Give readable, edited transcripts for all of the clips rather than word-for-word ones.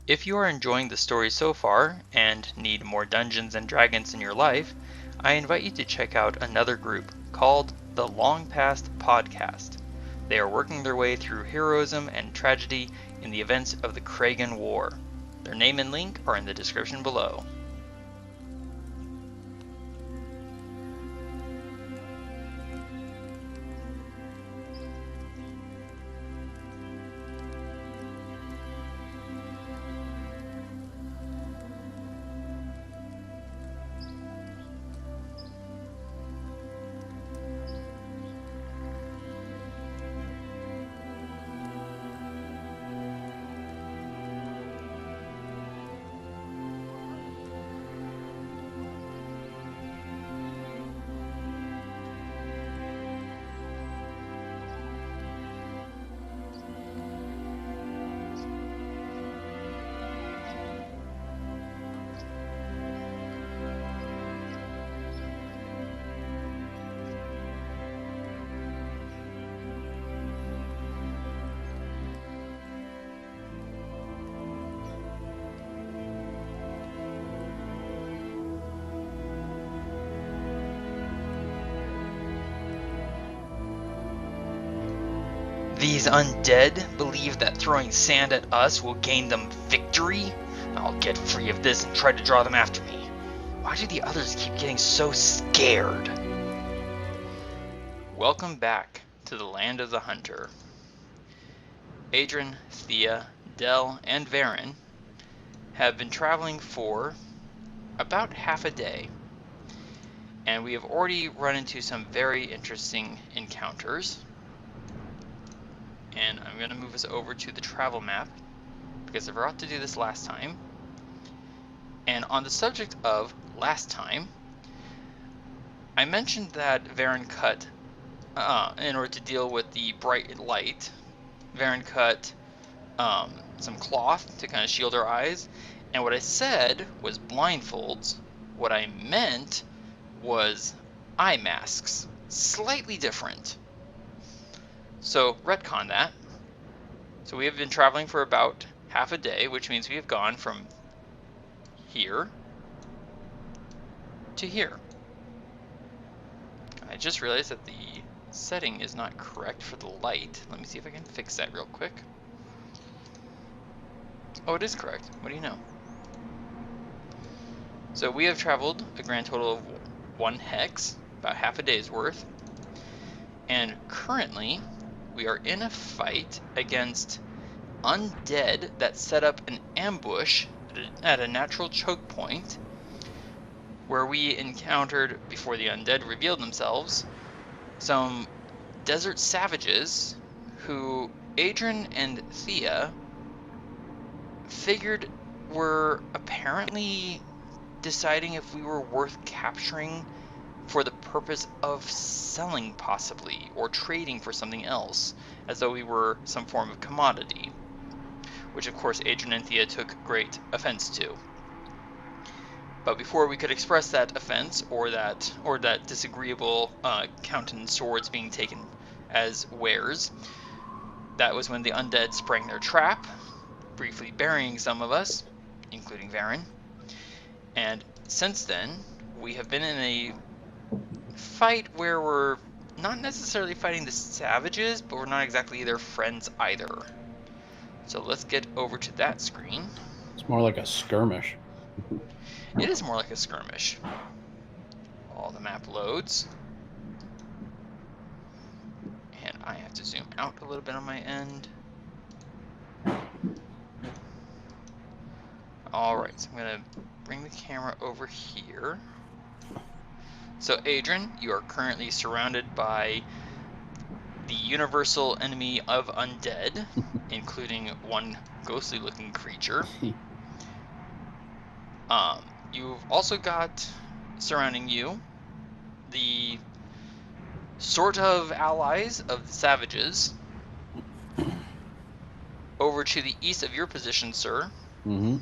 If you are enjoying the story so far and need more Dungeons and Dragons in your life, I invite you to check out another group called the Long Past Podcast. They are working their way through heroism and tragedy in the events of the Chragan War. Their name and link are in the description below. These undead believe that throwing sand at us will gain them victory? I'll get free of this and try to draw them after me. Why do the others keep getting so scared? Welcome back to the Land of the Hunter. Adran, Thía, Del, and Varin have been traveling for about half a day, and we have already run into some very interesting encounters. And I'm going to move us over to the travel map because I forgot to do this last time. And on the subject of last time, I mentioned that Varin cut, in order to deal with the bright light, Varin cut some cloth to kind of shield her eyes. And what I said was blindfolds. What I meant was eye masks. Slightly different. So, retcon that. So we have been traveling for about half a day, which means we have gone from here to here. I just realized that the setting is not correct for the light. Let me see if I can fix that real quick. Oh, it is correct. What do you know? So we have traveled a grand total of 1 hex, about half a day's worth. And currently, we are in a fight against undead that set up an ambush at a natural choke point where we encountered, before the undead revealed themselves, some desert savages who Adran and Thía figured were apparently deciding if we were worth capturing for the purpose of selling, possibly, or trading for something else, as though we were some form of commodity, which of course Adran and Thía took great offense to. But before we could express that offense, or that disagreeable countenance towards being taken as wares, that was when the undead sprang their trap, briefly burying some of us, including Varin. And since then, we have been in a fight where we're not necessarily fighting the savages, but we're not exactly their friends either. So let's get over to that screen. It's more like a skirmish. It is more like a skirmish. All the map loads. And I have to zoom out a little bit on my end. Alright, so I'm going to bring the camera over here. So Adran, you are currently surrounded by the universal enemy of undead, including one ghostly looking creature. You've also got, surrounding you, the sort of allies of the savages. Over to the east of your position, sir. Mm-hmm.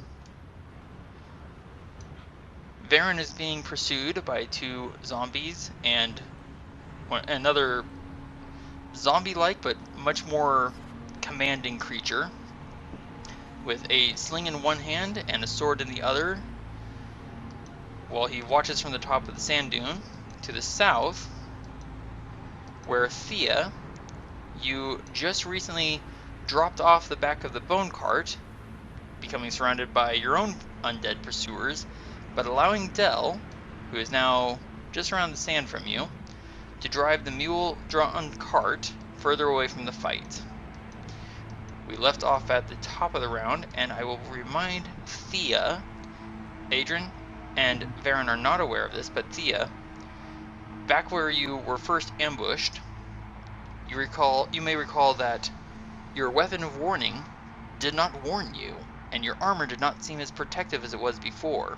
Varin is being pursued by 2 zombies and another zombie-like but much more commanding creature. with a sling in one hand and a sword in the other, while he watches from the top of the sand dune to the south, where Thía, you just recently dropped off the back of the bone cart, becoming surrounded by your own undead pursuers, but allowing Del, who is now just around the sand from you, to drive the mule-drawn cart further away from the fight. We left off at the top of the round, and I will remind Thía, Adran, and Varin are not aware of this, but Thía, back where you were first ambushed, you may recall that your weapon of warning did not warn you, and your armor did not seem as protective as it was before.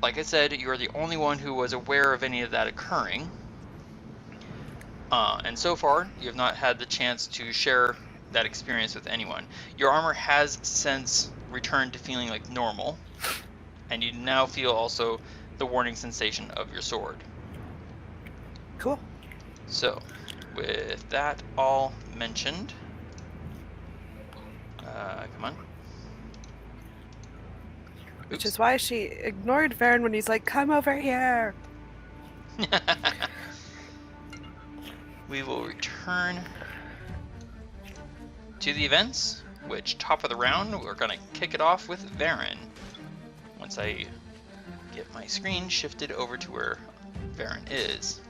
Like I said, you are the only one who was aware of any of that occurring, and so far you have not had the chance to share that experience with anyone. Your armor has since returned to feeling like normal, and you now feel also the warning sensation of your sword. Cool. So, with that all mentioned, come on. Which is why she ignored Varin when he's like, "Come over here." We will return to the events, which top of the round, we're going to kick it off with Varin. Once I get my screen shifted over to where Varin is.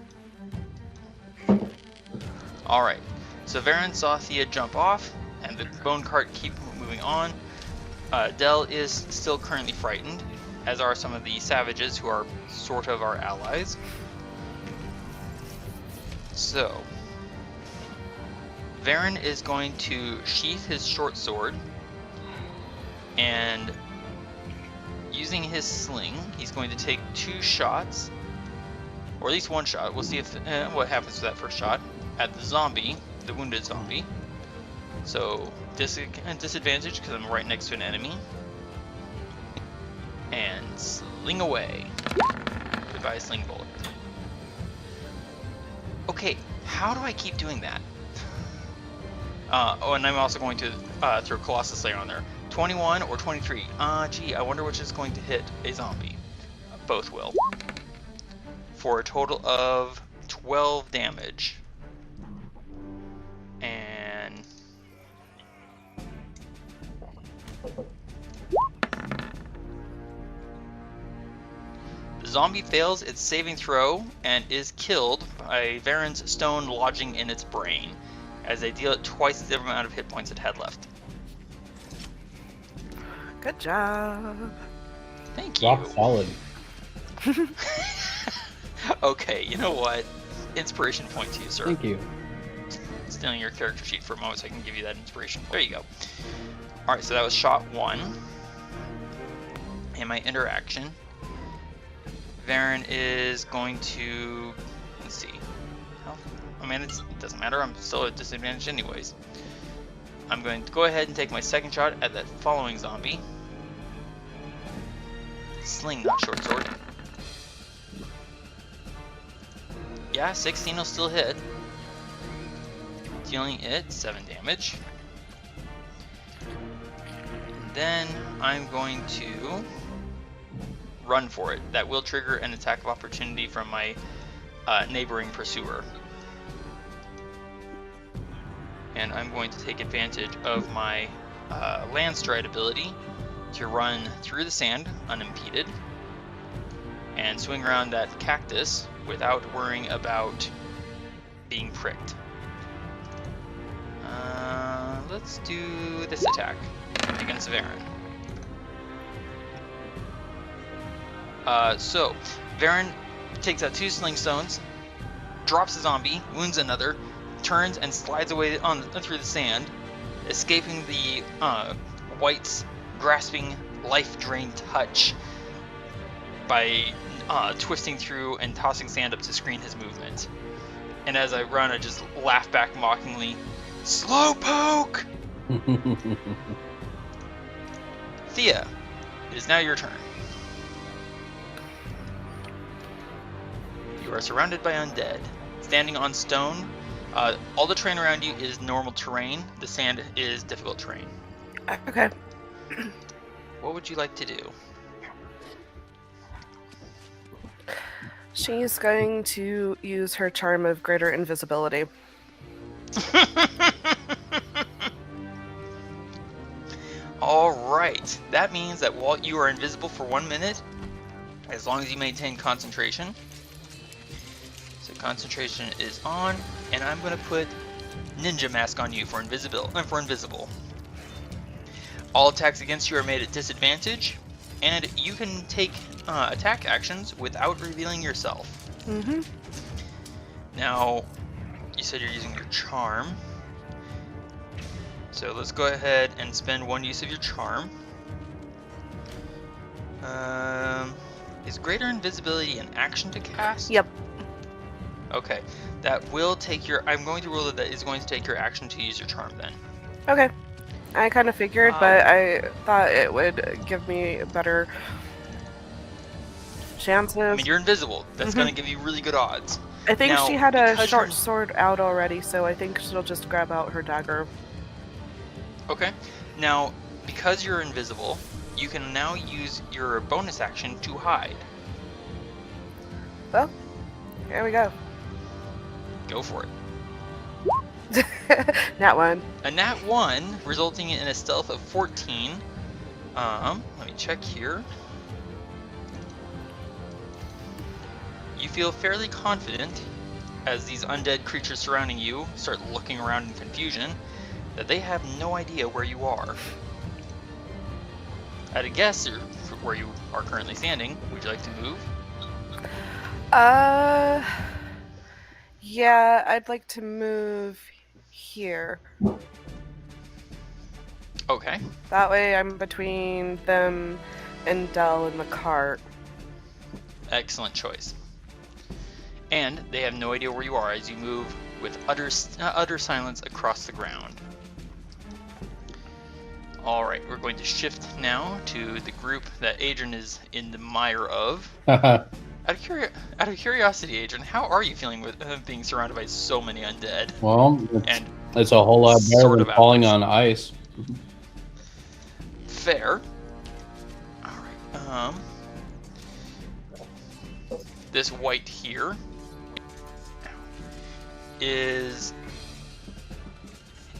Alright, so Varin saw Thía jump off, and the bone cart keep moving on. Del is still currently frightened, as are some of the savages who are sort of our allies. So, Varin is going to sheath his short sword, and using his sling, he's going to take 2 shots, or at least 1 shot. We'll see if what happens to that first shot at the zombie, the wounded zombie. So disadvantage because I'm right next to an enemy, and sling away. Goodbye, sling bullet. Okay, how do I keep doing that? Oh, and I'm also going to throw Colossus Slayer on there. 21 or 23. Gee, I wonder which is going to hit a zombie. Both will. For a total of 12 damage. And... the zombie fails its saving throw and is killed by Varin's stone lodging in its brain, as they deal it twice the amount of hit points it had left. Good job. Thank you. Rock solid. Okay, you know what? Inspiration point to you, sir. Thank you. Stealing your character sheet for a moment so I can give you that inspiration. There you go. Alright, so that was shot 1. And my interaction. Varin is going to... let's see. I mean, it doesn't matter. I'm still at disadvantage anyways. I'm going to go ahead and take my second shot at that following zombie. Sling, not short sword. Yeah, 16 will still hit. Dealing it 7 damage. And then I'm going to run for it. That will trigger an attack of opportunity from my neighboring pursuer. And I'm going to take advantage of my land stride ability to run through the sand unimpeded and swing around that cactus without worrying about being pricked. Let's do this attack against Varin. So Varin takes out 2 sling stones, drops a zombie, wounds another, turns and slides away through the sand, escaping the White's grasping, life-drained touch by twisting through and tossing sand up to screen his movement. And as I run, I just laugh back mockingly, "Slowpoke!" Thía, it is now your turn. You are surrounded by undead, standing on stone. All the terrain around you is normal terrain. The sand is difficult terrain. Okay. What would you like to do? She's going to use her charm of greater invisibility. Alright, that means that while you are invisible for 1 minute, as long as you maintain concentration. So concentration is on, and I'm going to put Ninja Mask on you for invisible. All attacks against you are made at disadvantage, and you can take attack actions without revealing yourself. Mm-hmm. Now, you said you're using your charm. So let's go ahead and spend 1 use of your charm. Is greater invisibility an action to cast? Yep. Okay, that will take your. I'm going to rule that is going to take your action to use your charm then. Okay. I kind of figured, but I thought it would give me a better chances. I mean, you're invisible. That's going to give you really good odds. I think Now, she had a because short you're- sword out already, so I think she'll just grab out her dagger. Okay. Now, because you're invisible, you can now use your bonus action to hide. Well, here we go. Go for it. Nat 1. A nat 1, resulting in a stealth of 14. Let me check here. You feel fairly confident as these undead creatures surrounding you start looking around in confusion that they have no idea where you are. At a guess where you are currently standing, would you like to move? Yeah, I'd like to move here. Okay. That way I'm between them and Dell in the cart. Excellent choice. And they have no idea where you are as you move with utter silence across the ground. Alright, we're going to shift now to the group that Adran is in the mire of. Out of curiosity, Adran, how are you feeling with being surrounded by so many undead? Well, And it's a whole lot better sort than of falling hours. on ice. Fair. Alright, this white here is...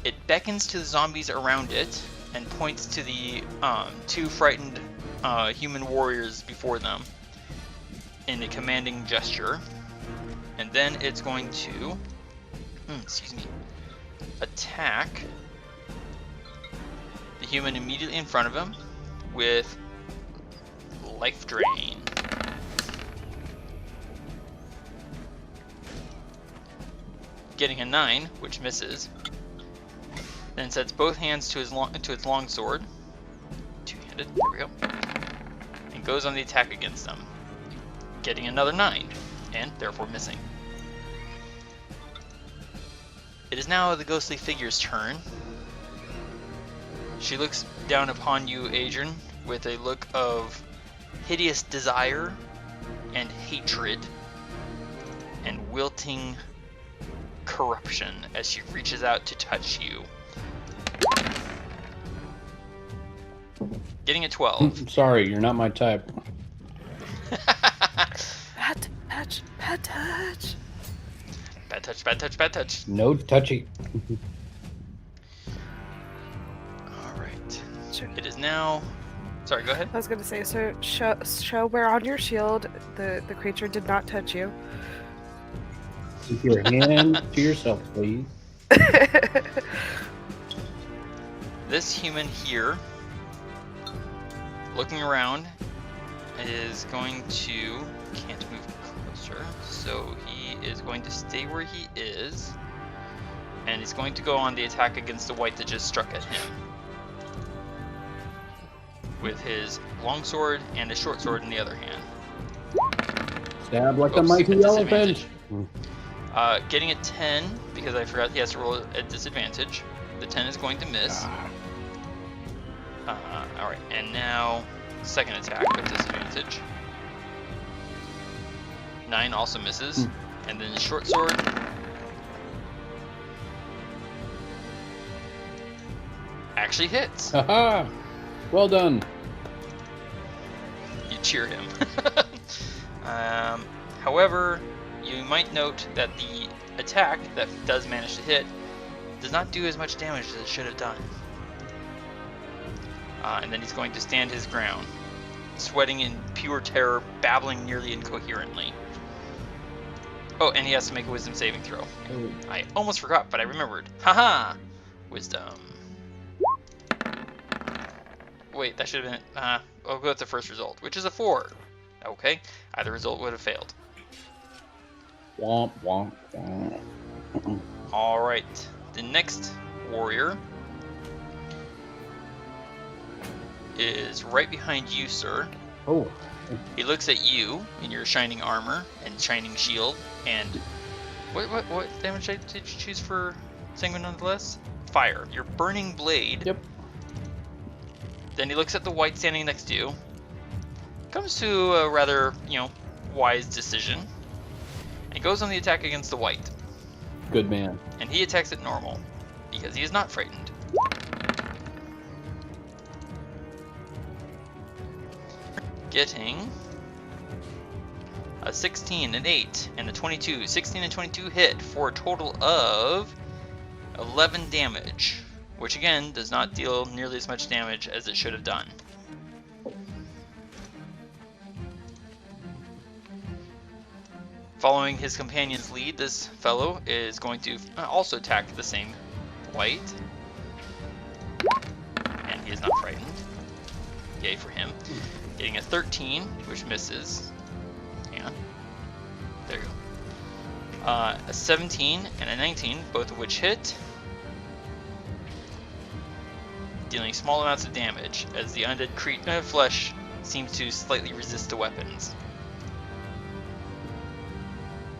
It beckons to the zombies around it and points to the 2 frightened human warriors before them in a commanding gesture. And then it's going to, attack the human immediately in front of him with Life Drain. Getting a 9, which misses. Then sets both hands to its long sword, two-handed. There we go, and goes on the attack against them, getting another 9, and therefore missing. It is now the ghostly figure's turn. She looks down upon you, Adran, with a look of hideous desire and hatred and wilting corruption as she reaches out to touch you. Getting a 12. Sorry, you're not my type. Bad touch, bad touch. Bad touch, bad touch, bad touch. No touchy. Alright. Sure. It is now... Sorry, go ahead. I was gonna say, so show where on your shield the creature did not touch you. Keep your hand to yourself, please. This human here, looking around, is going to... Can't move closer, so he is going to stay where he is, and he's going to go on the attack against the white that just struck at him with his longsword and a short sword in the other hand. Stab like a Oops, mighty at elephant. disadvantage. Getting a 10, because I forgot he has to roll at disadvantage. The 10 is going to miss. Alright, and now second attack with disadvantage. 9 also misses. And then the short sword. actually hits. Haha! Well done. You cheer him. However, you might note that the attack that does manage to hit does not do as much damage as it should have done. And then he's going to stand his ground, sweating in pure terror, babbling nearly incoherently. Oh, and he has to make a wisdom saving throw. Oh. I almost forgot, but I remembered. Haha! Wisdom. Wait, that should have been... I'll go with the first result, which is a 4. Okay, either result would have failed. Womp, womp, womp. Alright, the next warrior is right behind you, sir. Oh. He looks at you in your shining armor and shining shield, and... What damage did you choose for Sanguine nonetheless? Fire. Your burning blade. Yep. Then he looks at the white standing next to you. Comes to a rather, wise decision. And he goes on the attack against the white. Good man. And he attacks it normal, because he is not frightened. Getting a 16, an 8, and a 22. 16 and 22 hit for a total of 11 damage, which again does not deal nearly as much damage as it should have done. Following his companion's lead, this fellow is going to also attack the same white. And he is not frightened. Yay for him. Getting a 13, which misses. Hang on. There you go. A 17 and a 19, both of which hit. Dealing small amounts of damage, as the undead flesh seems to slightly resist the weapons.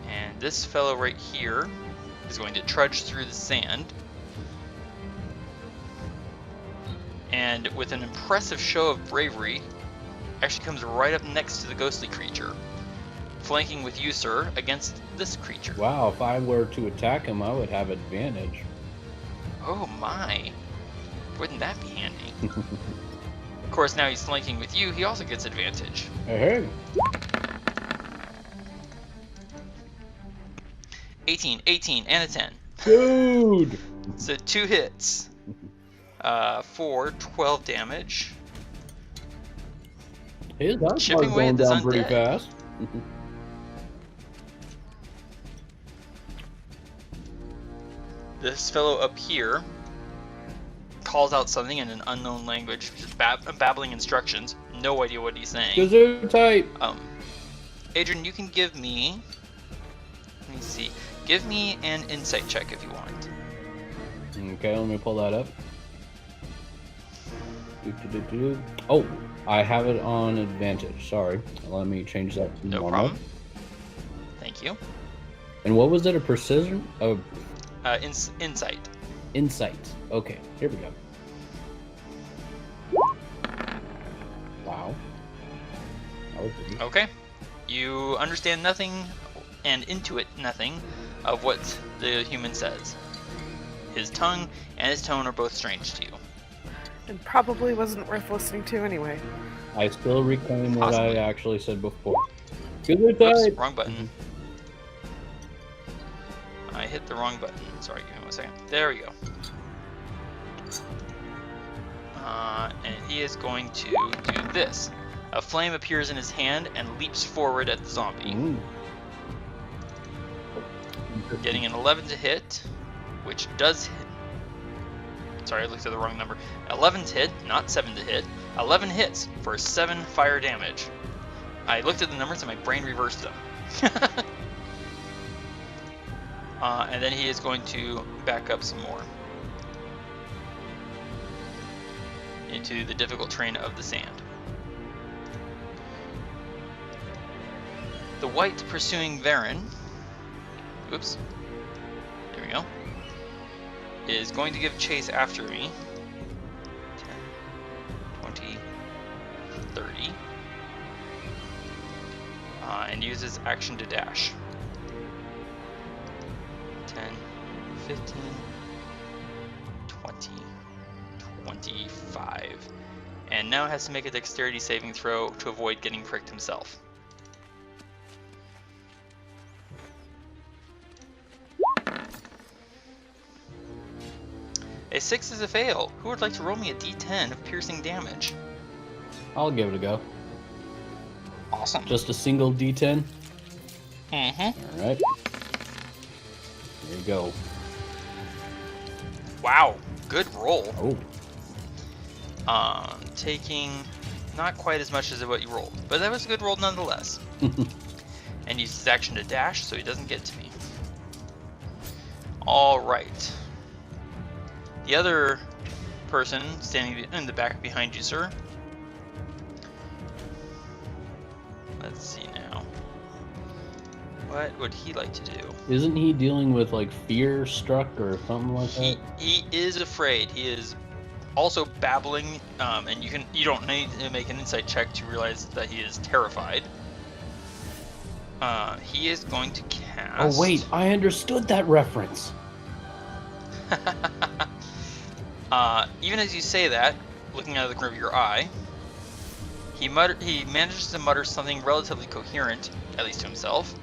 And this fellow right here is going to trudge through the sand. And with an impressive show of bravery, actually comes right up next to the ghostly creature, flanking with you, sir, against this creature. Wow, if I were to attack him, I would have advantage. Oh my. Wouldn't that be handy? Of course, now he's flanking with you, he also gets advantage. Hey. 18, 18, and a 10. Dude! So 2 hits for 12 damage. His heart's Chipping away going at this down pretty undead. fast. This fellow up here calls out something in an unknown language, just babbling instructions. No idea what he's saying. Gesundheit! Adran, you can give me... Let me see. Give me an insight check if you want. Okay, let me pull that up. Oh, I have it on advantage. Sorry. Let me change that to No normal. problem. Thank you. And what was it? A precision? Oh, Insight. insight. Okay, here we go. Wow. That was pretty. Okay. You understand nothing and intuit nothing of what the human says. His tongue and his tone are both strange to you. It probably wasn't worth listening to anyway. I still reclaim what Possibly. I actually said before. Oops, Gesundheit! wrong button. I hit the wrong button. Sorry, give me 1 second. There we go. And he is going to do this. A flame appears in his hand and leaps forward at the zombie. Mm. Getting an 11 to hit, which does hit. Sorry, I looked at the wrong number. 11 to hit, not 7 to hit. 11 hits for 7 fire damage. I looked at the numbers and my brain reversed them. And then he is going to back up some more into the difficult terrain of the sand. The white pursuing Varin, oops, there we go, is going to give chase after me. 10, 20, 30, and uses action to dash. 10, 15, 20, 25. 5. And now has to make a dexterity saving throw to avoid getting pricked himself. A 6 is a fail. Who would like to roll me a d10 of piercing damage? I'll give it a go. Awesome. Just a single D10? Mm-hmm. Alright. There you go. Wow. Good roll. Oh. Taking not quite as much as what you rolled, but that was a good roll nonetheless. And uses his action to dash, so he doesn't get to me. Alright. The other person standing in the back behind you, sir. Let's see now. What would he like to do? Isn't he dealing with like fear struck or something like that? He is afraid. He is also babbling, and you don't need to make an insight check to realize that he is terrified. He is going to cast. Oh wait, I understood that reference. Even as you say that, looking out of the corner of your eye, he manages to mutter something relatively coherent, at least to himself,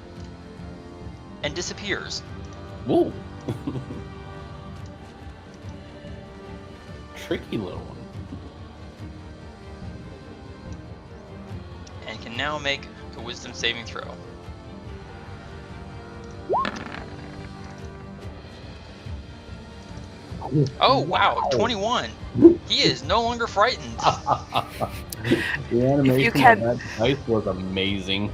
and disappears. Whoa. Tricky little one. And can now make a wisdom saving throw. Oh wow, 21. He is no longer frightened. The animation can- of that dice was amazing.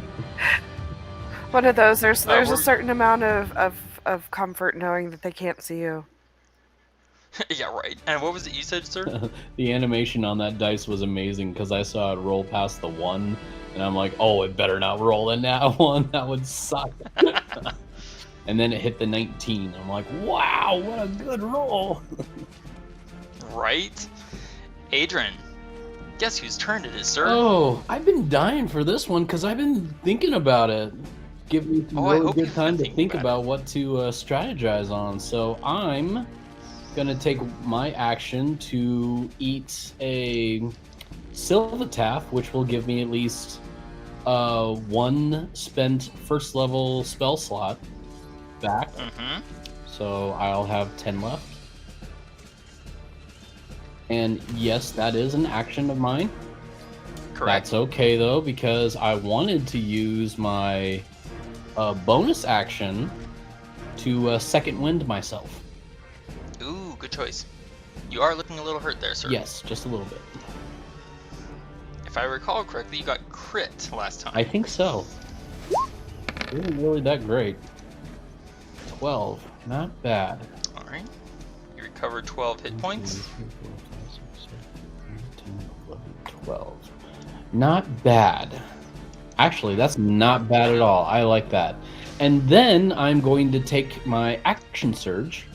One of those. There's a we're- certain amount of comfort knowing that they can't see you. Yeah, right. And what was it you said, sir? The animation on that dice was amazing because I saw it roll past the 1, and I'm like, oh, it better not roll in that one. That would suck. And then it hit the 19. I'm like, wow, what a good roll. Right? Adran, guess whose turn it is, sir? Oh, I've been dying for this one because I've been thinking about it. Give me some I really hope good you've time been to thinking think about what to strategize on. So I'm going to take my action to eat a Sylvataph, which will give me at least 1 spent first level spell slot back. Mm-hmm. So I'll have 10 left. And yes, that is an action of mine. Correct. That's okay though, because I wanted to use my bonus action to second wind myself. Ooh, good choice. You are looking a little hurt there, sir. Yes, just a little bit. If I recall correctly, you got crit last time. I think so. It wasn't really that great. 12, not bad. Alright. You recovered 12 hit points. 12. Not bad. Actually, that's not bad at all. I like that. And then I'm going to take my action surge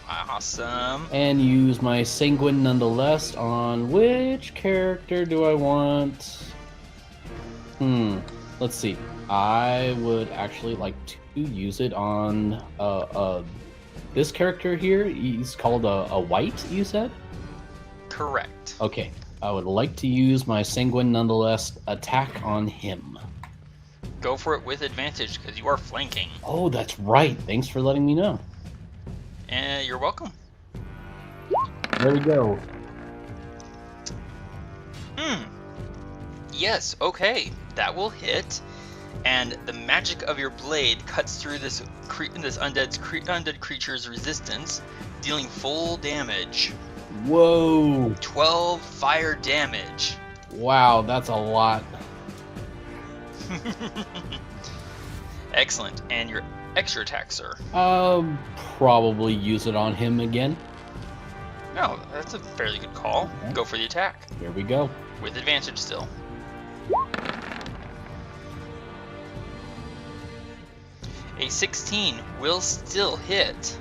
Awesome. and use my sanguine nonetheless on which character do I want? Let's see. I would actually like to use it on this character here. He's called a white, you said? Correct. Okay. I would like to use my sanguine nonetheless attack on him. Go for it with advantage because you are flanking. Oh, that's right. Thanks for letting me know. And you're welcome. There we go. Yes, okay. That will hit. And the magic of your blade cuts through this undead creature's resistance, dealing full damage. Whoa. 12 fire damage. Wow, that's a lot. Excellent. And your extra attack, sir. Probably use it on him again. No, that's a fairly good call. Okay. Go for the attack. Here we go. With advantage still. A 16 will still hit.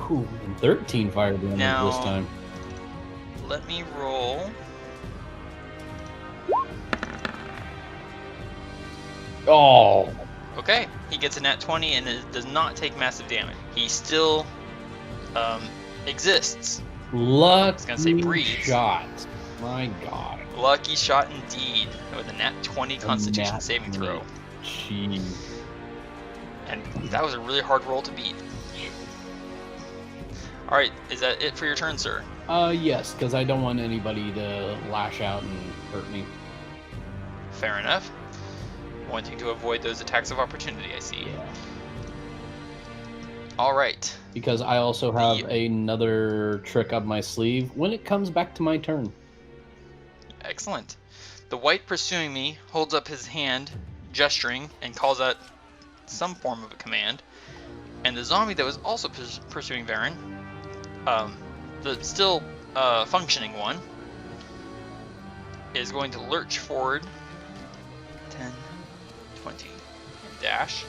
Whew, and 13 fire damage Now- this time. Let me roll. Oh, Okay, he gets a nat 20 and it does not take massive damage. He still exists. Lucky I was gonna say breathe. shot. My God. Lucky shot indeed, with a nat 20 Constitution nat saving throw. 20. Jeez. And that was a really hard roll to beat. Alright, is that it for your turn, sir? Yes, because I don't want anybody to lash out and hurt me. Fair enough. Wanting to avoid those attacks of opportunity, I see. Yeah. Alright. Because I also have another trick up my sleeve when it comes back to my turn. Excellent. The white pursuing me holds up his hand, gesturing, and calls out some form of a command. And the zombie that was also pursuing Varin, the still functioning one, is going to lurch forward 10, 20, and dash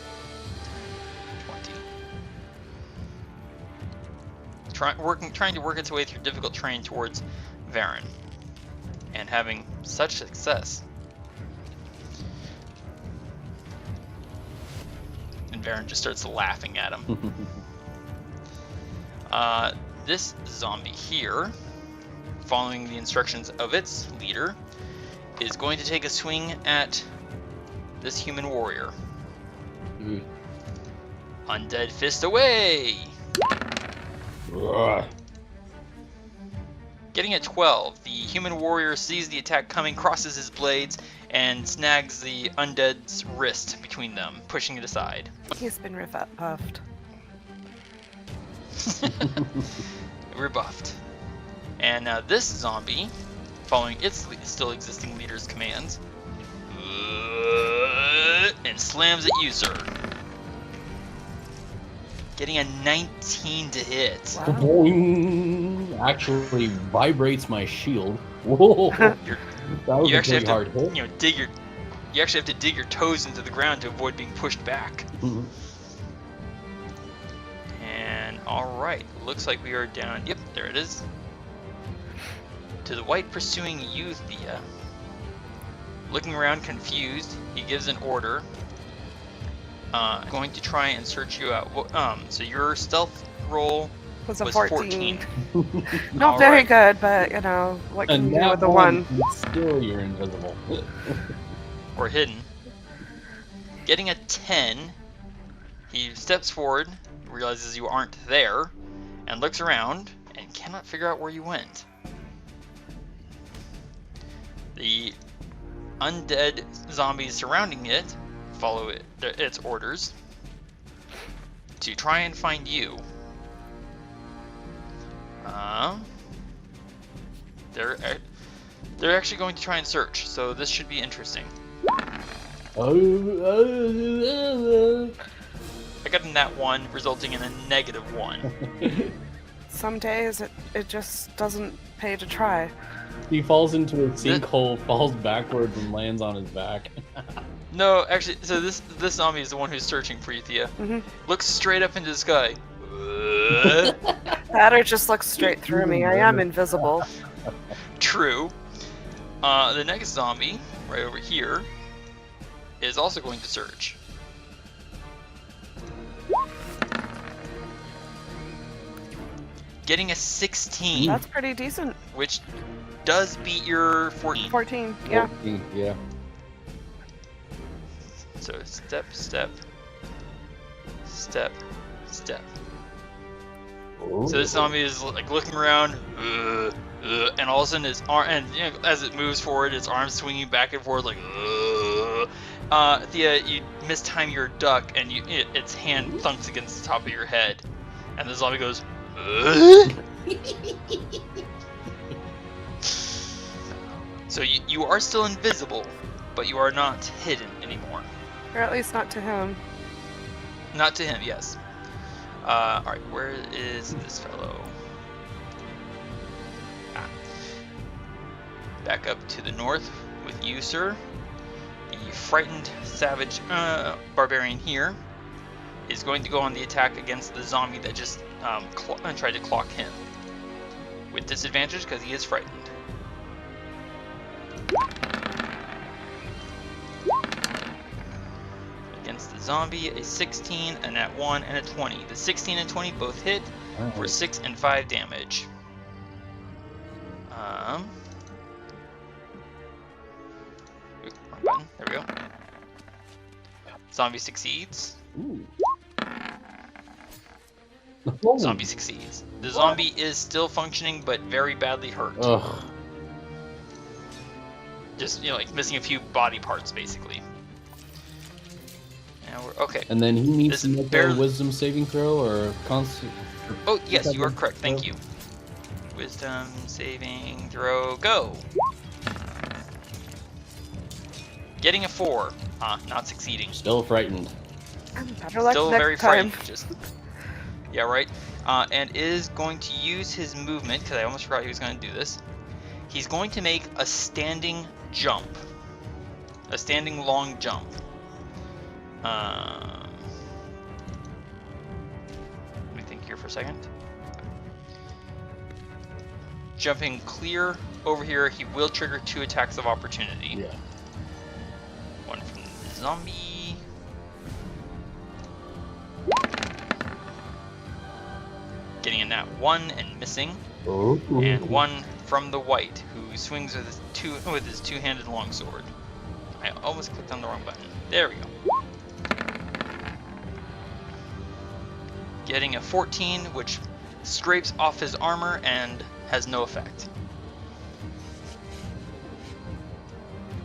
20. Trying to work its way through difficult terrain towards Varin, and having such success. And Varin just starts laughing at him. This zombie here, following the instructions of its leader, is going to take a swing at this human warrior. Undead fist away! Ugh. Getting a 12, the human warrior sees the attack coming, crosses his blades, and snags the undead's wrist between them, pushing it aside. He's been rebuffed. Rebuffed. And now this zombie, following its still existing leader's commands, and slams at you, sir. Getting a 19 to hit. Wow. Boing. Actually vibrates my shield. Whoa. That was You a actually pretty have hard to, hit. you actually have to dig your toes into the ground to avoid being pushed back. And alright, looks like we are down. Yep, there it is. To the white pursuing you, Thía. Looking around confused, he gives an order. Going to try and search you out. So your stealth roll Was a was 14. 14. Not very good, but you know, what can And you do that with the one? Still, you're invisible. Or hidden. Getting a 10, he steps forward, realizes you aren't there, and looks around and cannot figure out where you went. The undead zombies surrounding it follow its orders to try and find you. They're actually going to try and search, so this should be interesting. I got a nat 1, resulting in a -1. Some days it just doesn't pay to try. He falls into a sinkhole, falls backwards, and lands on his back. No, actually, so this zombie is the one who's searching for you, Thía. Looks straight up into the sky. That or just looks straight through me. I am invisible. True. The next zombie, right over here, is also going to search. Getting a 16. That's pretty decent. Which does beat your 14. 14, yeah. 14, yeah. So step, step, step, step. Ooh. So this zombie is like looking around, and all of a sudden its arm, and you know, as it moves forward, its arms swinging back and forth like. Thía, you mistime your duck, and its hand thunks against the top of your head, and the zombie goes. So you are still invisible, but you are not hidden anymore. Or at least not to him. Not to him, yes. Alright, where is this fellow? Back up to the north with you, sir. The frightened, savage barbarian here is going to go on the attack against the zombie that just tried to clock him. With disadvantage because he is frightened. Against the zombie, a 16, a nat 1, and a 20. The 16 and 20 both hit for 6 and 5 damage. Wisdom. Ooh, wrong button. There we go. Zombie succeeds. Ooh. Zombie succeeds. The zombie is still functioning, but very badly hurt. Ugh. Just, like missing a few body parts, basically. Now we're okay. And then he needs to This make barely- a wisdom saving throw or constant. Oh, yes, you are correct. Thank you. Wisdom saving throw, go. Getting a 4. Not succeeding. Still frightened. Better luck Still next very time. frightened. Just yeah, right. And is going to use his movement because I almost forgot he was going to do this. He's going to make a standing jump, a standing long jump. Let me think here for a second. Jumping clear over here, he will trigger 2 attacks of opportunity. Yeah. One from the zombie. Getting a nat 1 and missing. Oh. And 1 from the white, who swings with his two-handed longsword. I almost clicked on the wrong button. There we go. Getting a 14, which scrapes off his armor and has no effect.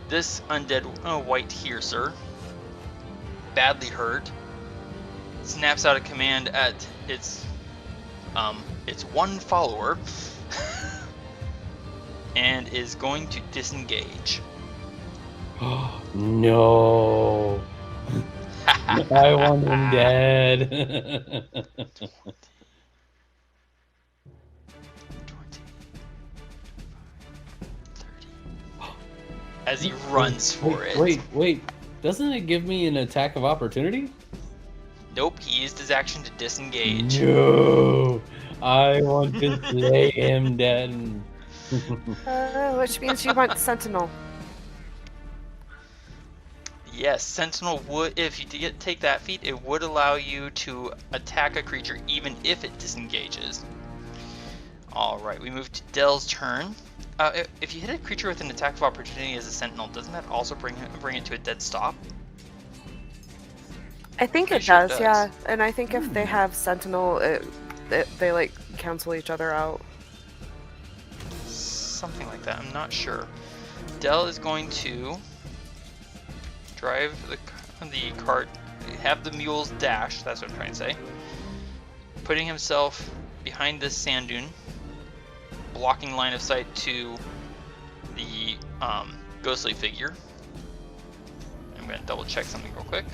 This undead white here, sir, badly hurt, snaps out a command at its one follower, and is going to disengage. No. I want him dead. As he runs for it. Wait. Doesn't it give me an attack of opportunity? Nope, he used his action to disengage. No. I want to slay him dead. Which means you want Sentinel. Yes, Sentinel would, if you take that feat, it would allow you to attack a creature even if it disengages. Alright, we move to Dell's turn. If you hit a creature with an attack of opportunity as a Sentinel, doesn't that also bring it to a dead stop? I think Pretty it sure it does, does. yeah. And I think if they have Sentinel, they like cancel each other out. Something like that, I'm not sure. Dell is going to drive the cart, have the mules dash, that's what I'm trying to say. Putting himself behind this sand dune, blocking line of sight to the ghostly figure. I'm going to double check something real quick.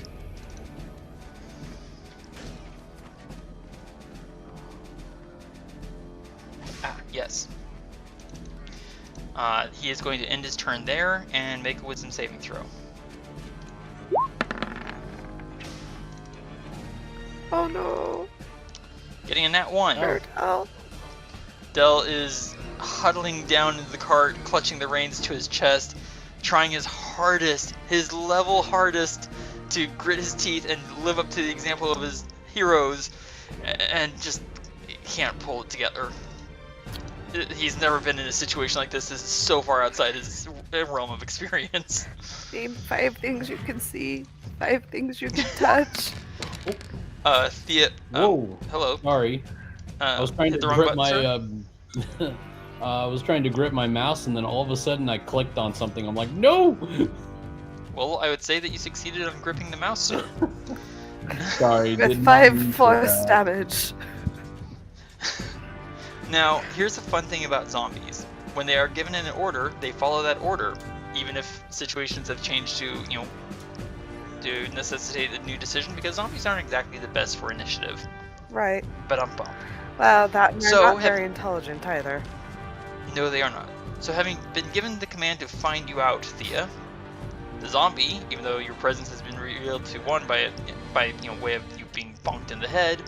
Yes. He is going to end his turn there and make a wisdom saving throw. Oh no. Getting a nat 1. Hurt. Oh. Dell is huddling down into the cart, clutching the reins to his chest, trying his hardest, his level hardest, to grit his teeth and live up to the example of his heroes, and just can't pull it together. He's never been in a situation like this. This is so far outside his realm of experience. Name 5 things you can see, 5 things you can touch. Thía, Whoa. hello. Sorry. I was trying hit to the wrong grip button, my I was trying to grip my mouse, and then all of a sudden I clicked on something. I'm like, no. Well, I would say that you succeeded on gripping the mouse, sir. Sorry. With did not 5 mean to force that. damage. Now, here's the fun thing about zombies. When they are given an order, they follow that order, even if situations have changed to necessitate a new decision, because zombies aren't exactly the best for initiative. Right. But Well, they're So not have- very intelligent either. no, they are not. So having been given the command to find you out, Thía, the zombie, even though your presence has been revealed to one by way of you being bonked in the head,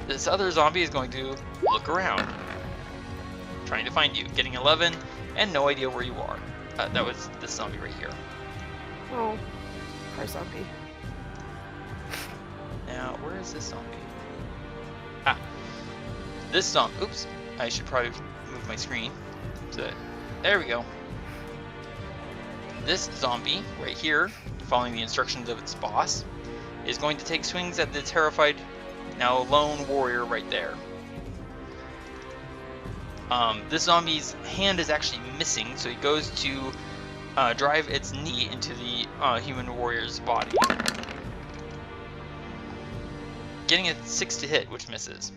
this other zombie is going to look around, trying to find you, getting 11, and no idea where you are. That was this zombie right here. Oh, poor zombie. Now, where is this zombie? This zombie. Oops. I should probably move my screen. So, there we go. This zombie right here, following the instructions of its boss, is going to take swings at the terrified, now lone warrior right there. This zombie's hand is actually missing, so he goes to drive its knee into the human warrior's body. Getting a 6 to hit, which misses.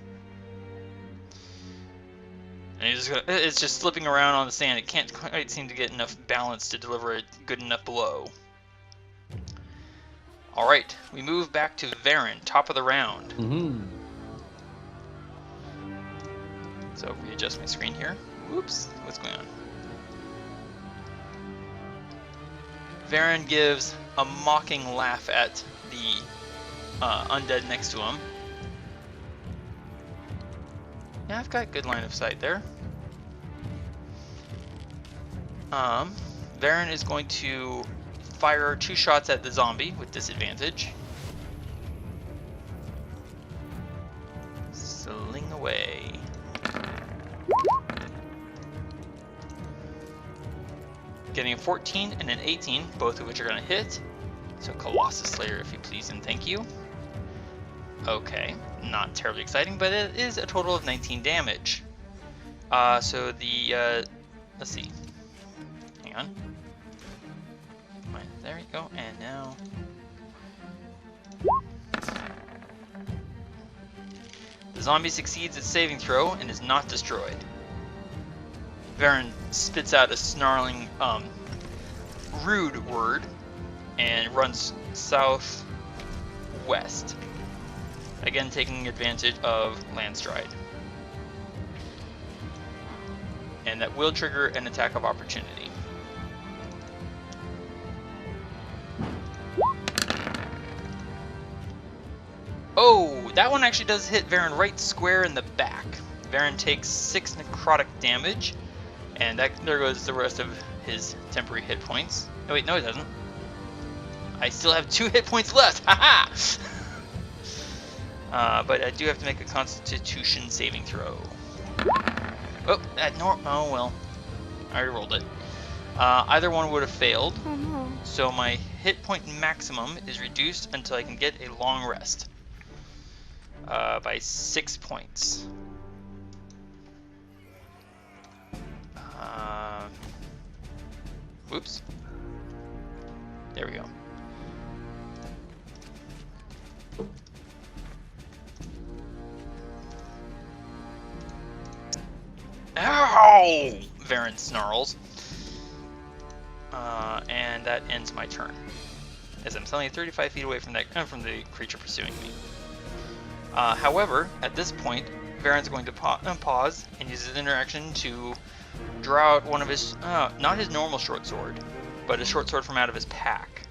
And it's just slipping around on the sand. It can't quite seem to get enough balance to deliver a good enough blow. Alright, we move back to Varin, top of the round. Mm-hmm. So readjust my screen here. Whoops, what's going on? Varin gives a mocking laugh at the undead next to him. Yeah, I've got good line of sight there. Varin is going to fire 2 shots at the zombie with disadvantage. Sling away. Getting a 14 and an 18, both of which are going to hit. So Colossus Slayer, if you please and thank you. Okay, not terribly exciting, but it is a total of 19 damage. So the, let's see. Hang on. Right, there you go, and now... The zombie succeeds its saving throw and is not destroyed. Varin spits out a snarling, rude word and runs southwest. Again, taking advantage of Landstride. And that will trigger an attack of opportunity. Oh, that one actually does hit Varin right square in the back. Varin takes 6 necrotic damage, and there goes the rest of his temporary hit points. Oh wait, no it doesn't. I still have 2 hit points left, haha! But I do have to make a Constitution saving throw. Oh, oh well. I already rolled it. Either one would have failed, so my hit point maximum is reduced until I can get a long rest. By 6 points. Whoops. There we go. Ow! Varin snarls. And that ends my turn, as I'm suddenly 35 feet away from the creature pursuing me. However, at this point, Varin's going to pause and use his interaction to draw out one of his, not his normal short sword, but a short sword from out of his pack.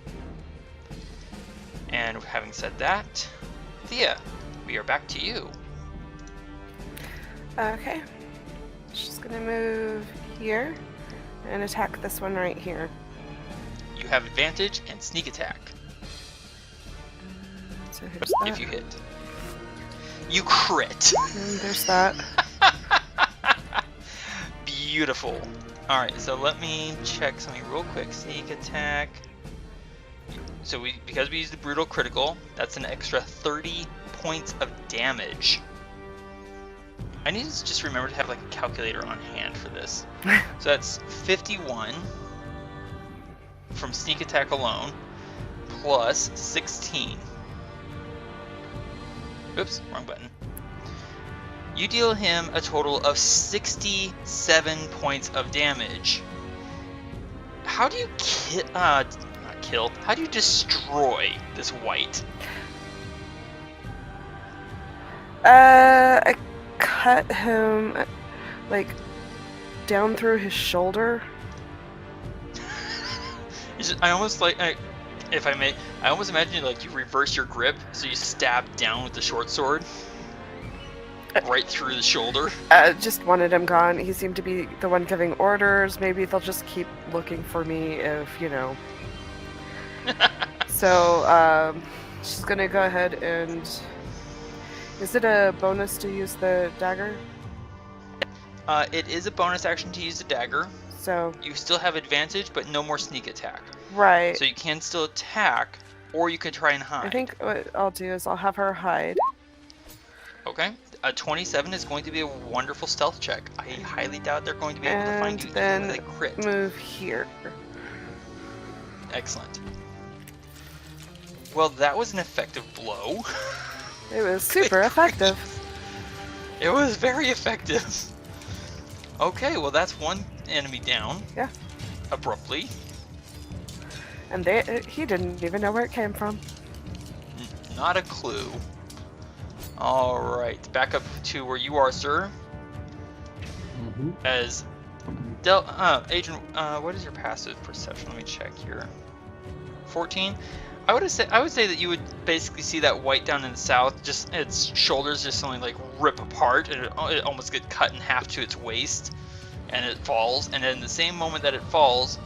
And having said that, Thía, we are back to you. Okay. She's gonna move here and attack this one right here. You have advantage and sneak attack. So here's that. If you hit. You crit! And there's that. Beautiful. Alright, so let me check something real quick. Sneak attack. So because we used the brutal critical, that's an extra 30 points of damage. I need to just remember to have like a calculator on hand for this. So that's 51 from sneak attack alone, plus 16. Oops, wrong button. You deal him a total of 67 points of damage. How do you not kill? How do you destroy this wight? I cut him, like, down through his shoulder. I almost like, if I may, I almost imagine like you reverse your grip, so you stab down with the short sword, right through the shoulder. Just wanted him gone. He seemed to be the one giving orders. Maybe they'll just keep looking for me if, you know. So, she's gonna go ahead and... Is it a bonus to use the dagger? It is a bonus action to use the dagger. So, You still have advantage, but no more sneak attack. right. So you can still attack, or you could try and hide. I think what I'll do is I'll have her hide. Okay. A 27 is going to be a wonderful stealth check. I highly doubt they're going to be able to find you even with a crit. Move here. Excellent. Well, that was an effective blow. It was super effective. It was very effective. Okay, well that's one enemy down. Yeah. Abruptly. And he didn't even know where it came from. Not a clue. Alright, back up to where you are, sir. As Adran, what is your passive perception? Let me check here. 14. I would say that you would basically see that white down in the south, just its shoulders just suddenly like rip apart, and it almost get cut in half to its waist, and it falls. And in the same moment that it falls,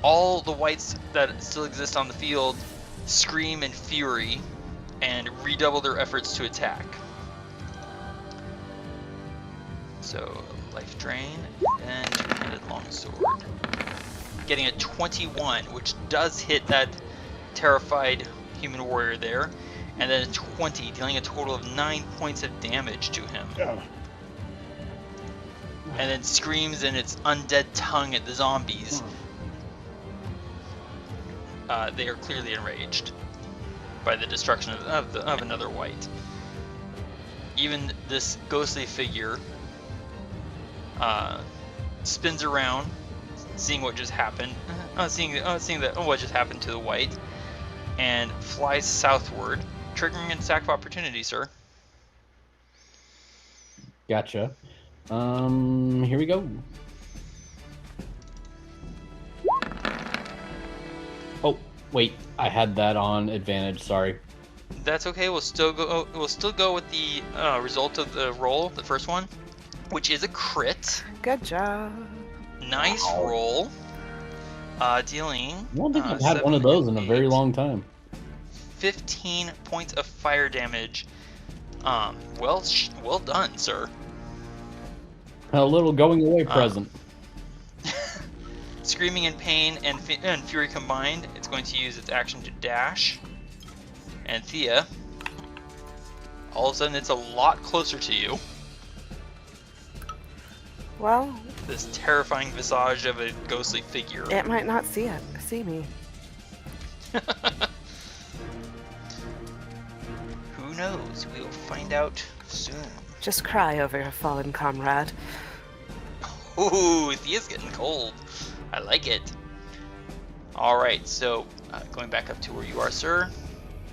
all the whites that still exist on the field scream in fury and redouble their efforts to attack. So life drain and two-handed longsword, getting a 21, which does hit that terrified human warrior there, and then a 20, dealing a total of 9 points of damage to him. And then screams in its undead tongue at the zombies. They are clearly enraged by the destruction of another white. Even this ghostly figure spins around, seeing what just happened, seeing what just happened to the white, and flies southward, triggering an attack of opportunity, sir. Gotcha. Here we go. Oh, wait, I had that on advantage, sorry. That's okay, we'll still go with the result of the roll, the first one, which is a crit. Good job. Nice roll. Dealing. I don't think I've had one of those in a very long time. 15 points of fire damage. Well done, sir. A little going away present. Screaming in pain and fury combined, it's going to use its action to dash. And Thía, all of a sudden it's a lot closer to you. Well, This terrifying visage of a ghostly figure. it might not see me. Who knows? We will find out soon. Just cry over your fallen comrade. Ooh, Thea's getting cold. I like it. Alright, so going back up to where you are, sir.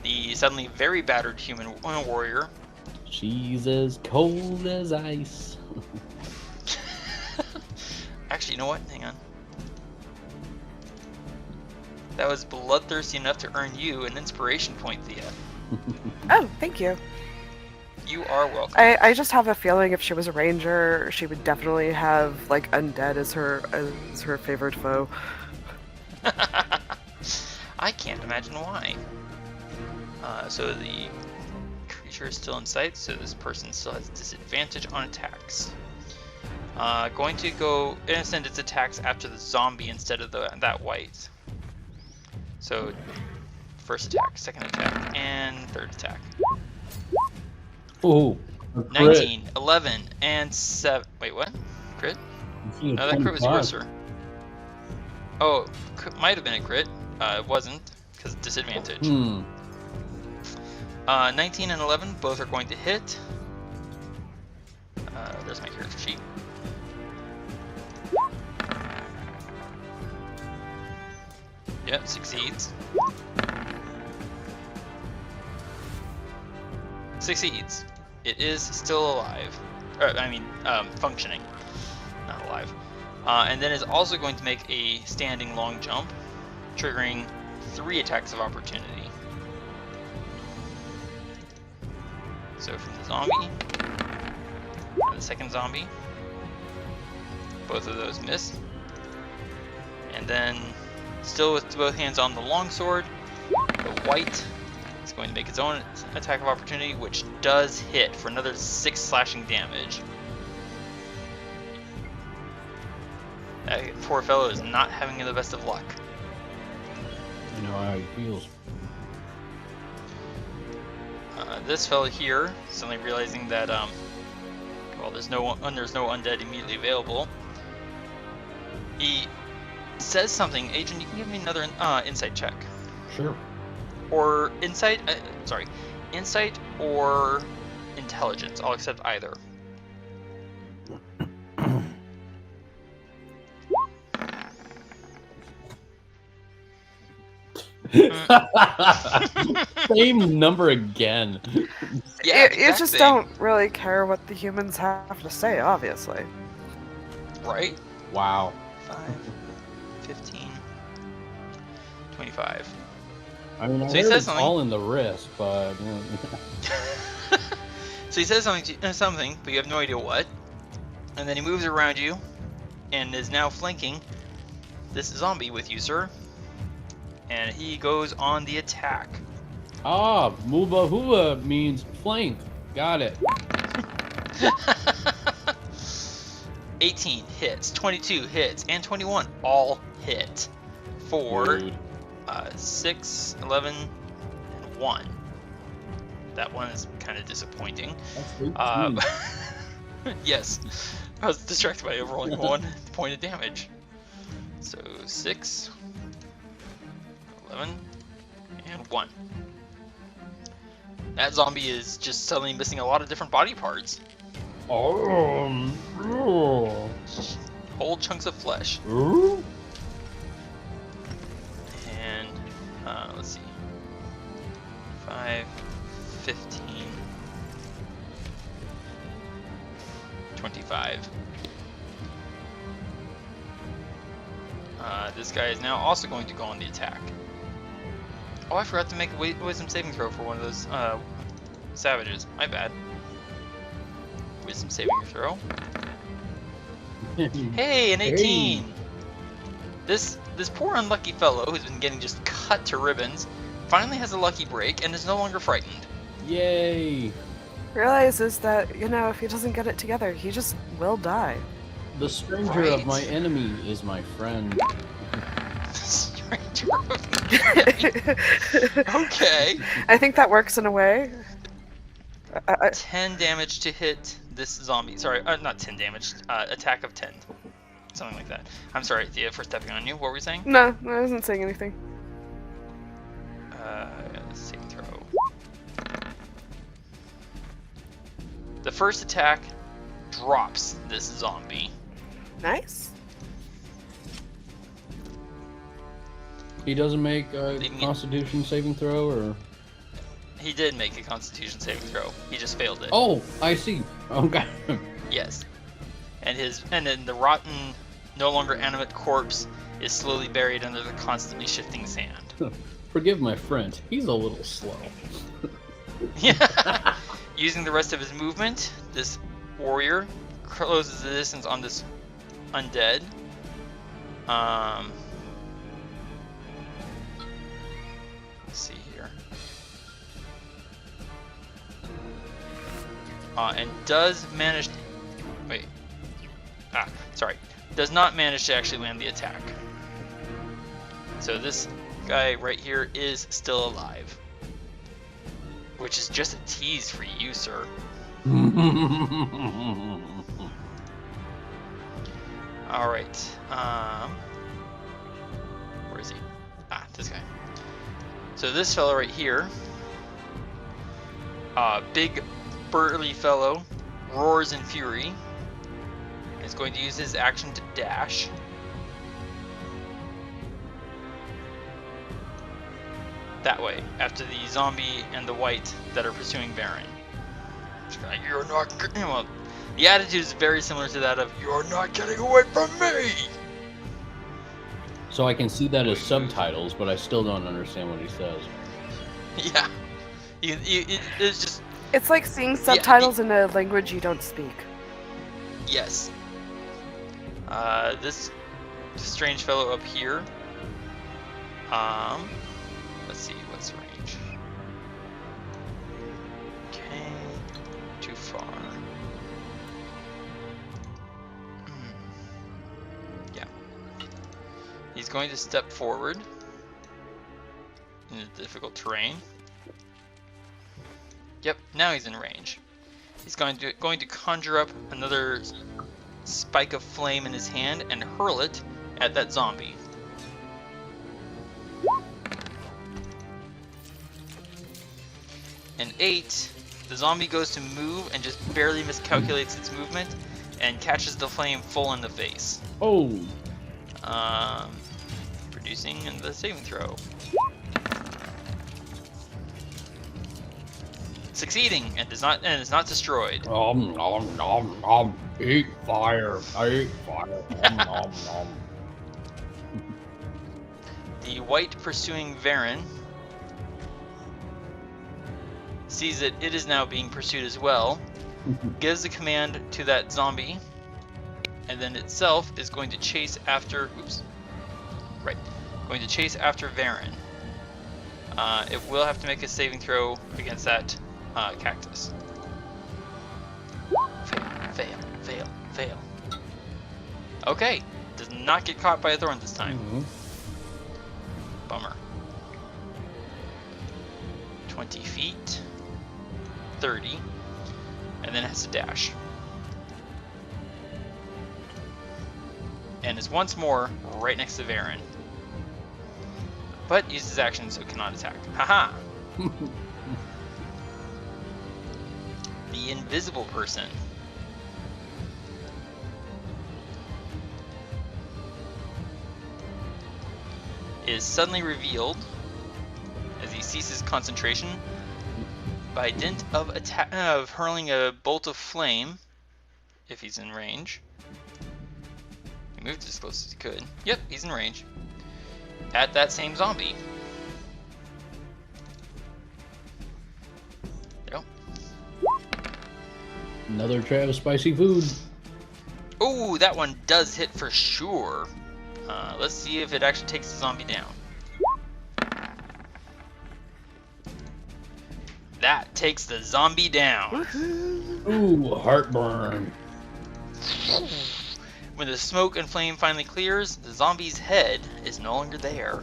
The suddenly very battered human warrior. She's as cold as ice. Actually, you know what? Hang on. That was bloodthirsty enough to earn you an inspiration point, Thía. Oh, thank you. You are welcome. I just have a feeling if she was a ranger, she would definitely have like undead as her favorite foe. I can't imagine why. So the creature is still in sight, so this person still has disadvantage on attacks. Going to go and send its attacks after the zombie instead of that white. So first attack, second attack, and third attack. Ooh. 19, 11, and 7. Wait, what? Crit? No, that crit was yours, sir. Oh, might have been a crit. It wasn't, because disadvantage. 19 and 11, both are going to hit. There's my character sheet. Yep, succeeds. Succeeds. It is still alive. Functioning. Not alive. And then is also going to make a standing long jump, triggering 3 attacks of opportunity. So from the zombie, and the second zombie, both of those miss. And then, still with both hands on the longsword, the white is going to make its own attack of opportunity, which does hit for another 6 slashing damage. That poor fellow is not having the best of luck. You know how he feels. This fellow here, suddenly realizing that, well, there's no undead immediately available. He says something. Adrian, you can give me another insight check. Sure. Or insight, insight or intelligence. I'll accept either. Same number again. Yeah, You just don't really care what the humans have to say, obviously. Right? Wow. 5, 15, 25. I mean, I So he heard says it's something. all in the wrist, but... So he says something, but you have no idea what. And then he moves around you and is now flanking this zombie with you, sir. And he goes on the attack. Ah, Muba Hua means flank. Got it. 18 hits, 22 hits, and 21 all hit for Dude. 6, 11, and 1. That one is kind of disappointing. That's 18. Yes, I was distracted by rolling 1 point of damage. So 6, 11, and 1. That zombie is just suddenly missing a lot of different body parts. Oh. Whole chunks of flesh. Ooh. And let's see. 5, 15, 25. This guy is now also going to go on the attack. Oh, I forgot to make a wisdom saving throw for one of those savages. My bad. Wisdom saving throw. Hey, an 18! Hey. This poor unlucky fellow who's been getting just cut to ribbons finally has a lucky break and is no longer frightened. Yay. Realizes that, you know, if he doesn't get it together, he just will die. The stranger Right. of my enemy is my friend. Stranger of Okay. I think that works in a way. 10 damage to hit this zombie. Sorry, not 10 damage. Attack of 10. Something like that. I'm sorry, Thea, for stepping on you. What were we saying? No, I wasn't saying anything. Saving throw. The first attack drops this zombie. Nice. He doesn't make a Leaving it- Constitution saving throw, or? He did make a Constitution saving throw. He just failed it. Oh, I see. Okay. Yes. And then the rotten, no longer animate corpse is slowly buried under the constantly shifting sand. Forgive my friend. He's a little slow. Yeah. Using the rest of his movement, this warrior closes the distance on this undead. Let's see here. And does manage. Wait. Sorry. Does not manage to actually land the attack. So this guy right here is still alive. Which is just a tease for you, sir. Alright. Where is he? This guy. So this fellow right here, big burly fellow, roars in fury. Is going to use his action to dash. That way, after the zombie and the white that are pursuing Varin. You're not. Well, the attitude is very similar to that of "You're not getting away from me." So I can see that as subtitles, but I still don't understand what he says. Yeah, it's just It's like seeing subtitles in a language you don't speak. yes. This strange fellow up here. Let's see, what's the range? Okay, too far. Yeah, He's going to step forward in the difficult terrain. Yep, now he's in range. He's going to conjure up another spike of flame in his hand and hurl it at that zombie. An 8, the zombie goes to move and just barely miscalculates its movement and catches the flame full in the face. Oh. Producing the saving throw. Succeeding and is not destroyed. Nom nom nom. Eat fire. I eat fire. Nom nom nom. The white pursuing Varin sees that it is now being pursued as well, gives the command to that zombie, and then itself is going to chase after. Going to chase after Varin. It will have to make a saving throw against that cactus. Fail. Okay, does not get caught by a thorn this time. Bummer. 20 feet, 30, and then has to dash. And is once more right next to Varin. But uses action so cannot attack. Haha! The invisible person. Is suddenly revealed as he ceases concentration by dint of hurling a bolt of flame, if he's in range. He moved as close as he could. Yep, he's in range. At that same zombie. There you go. Another tray of spicy food. Oh, that one does hit for sure. Let's see if it actually takes the zombie down. That takes the zombie down. Ooh, heartburn. When the smoke and flame finally clears, the zombie's head is no longer there.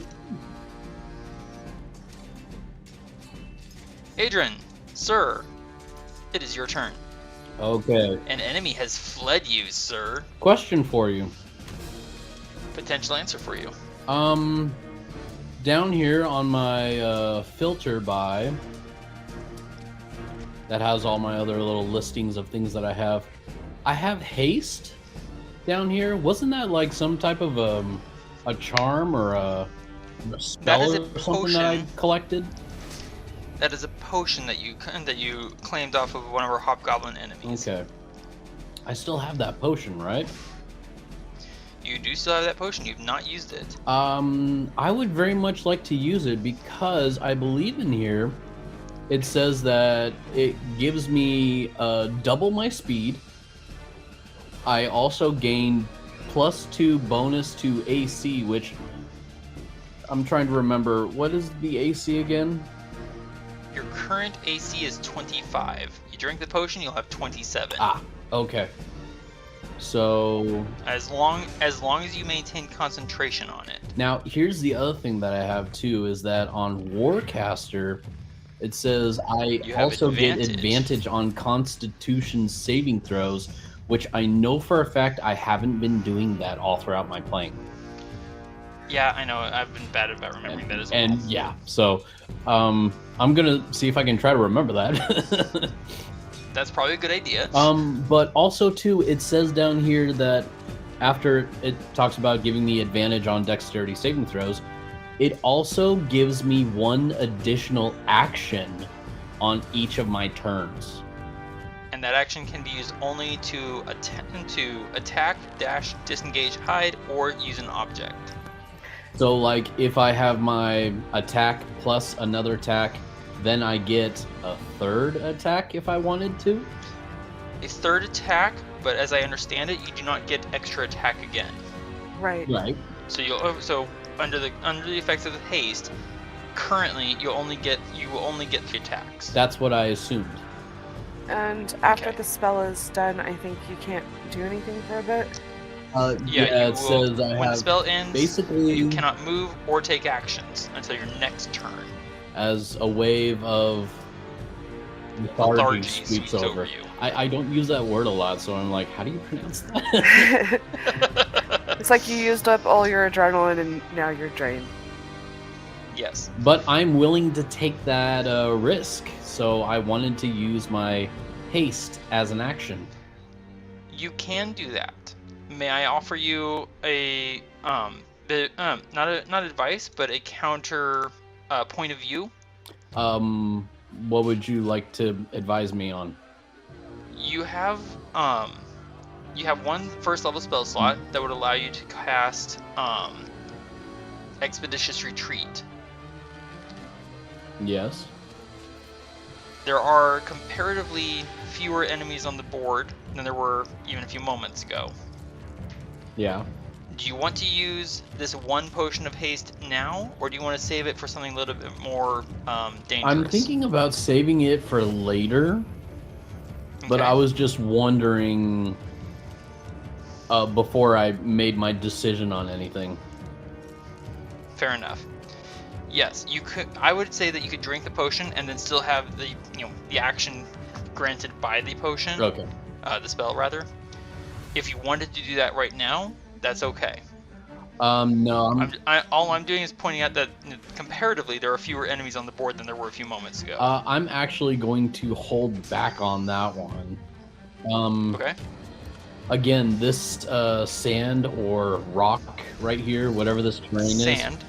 Adran, sir, it is your turn. Okay. An enemy has fled you, sir. Question for you. Potential answer for you. Down here on my filter by that has all my other little listings of things that I have haste down here. Wasn't that like some type of a charm or a spell or something that I collected? That is a potion that you claimed off of one of our hobgoblin enemies. Okay. I still have that potion, right? You do still have that potion. You've not used it. I would very much like to use it because I believe in here it says that it gives me double my speed. I also gain +2 bonus to AC, which I'm trying to remember. What is the AC again? Your current AC is 25. You drink the potion, you'll have 27. Ah, okay. So as long as you maintain concentration on it. Now, here's the other thing that I have too, is that on Warcaster, it says I also get advantage on Constitution saving throws, which I know for a fact I haven't been doing that all throughout my playing. Yeah, I know. I've been bad about remembering that as well. And yeah, so I'm gonna see if I can try to remember that. That's probably a good idea. But also too, it says down here that after it talks about giving me advantage on dexterity saving throws, it also gives me 1 additional action on each of my turns. And that action can be used only to attack, dash, disengage, hide, or use an object. So like if I have my attack plus another attack, then I get a 3rd attack if I wanted to? A 3rd attack, but as I understand it, you do not get extra attack again. Right. Right. So under the effects of the haste, currently you will only get 3 attacks. That's what I assumed. And after the spell is done, I think you can't do anything for a bit. Yeah, it says I when have the spell ends, basically you cannot move or take actions until your next turn. as a wave of lethargy sweeps over you. I don't use that word a lot, so I'm like, how do you pronounce that? It's like you used up all your adrenaline and now you're drained. Yes. But I'm willing to take that risk, so I wanted to use my haste as an action. You can do that. May I offer you a not advice, but a counter point of view? What would you like to advise me on? You have one first level spell slot that would allow you to cast Expeditious Retreat. Yes. There are comparatively fewer enemies on the board than there were even a few moments ago. Yeah. Do you want to use this one potion of haste now, or do you want to save it for something a little bit more dangerous? I'm thinking about saving it for later, but Okay. I was just wondering before I made my decision on anything. Fair enough. Yes, you could. I would say that you could drink the potion and then still have the the action granted by the potion. Okay. The spell rather. If you wanted to do that right now, that's okay. No. All I'm doing is pointing out that comparatively there are fewer enemies on the board than there were a few moments ago. I'm actually going to hold back on that one. Okay. Again, this sand or rock right here, whatever this terrain Sand.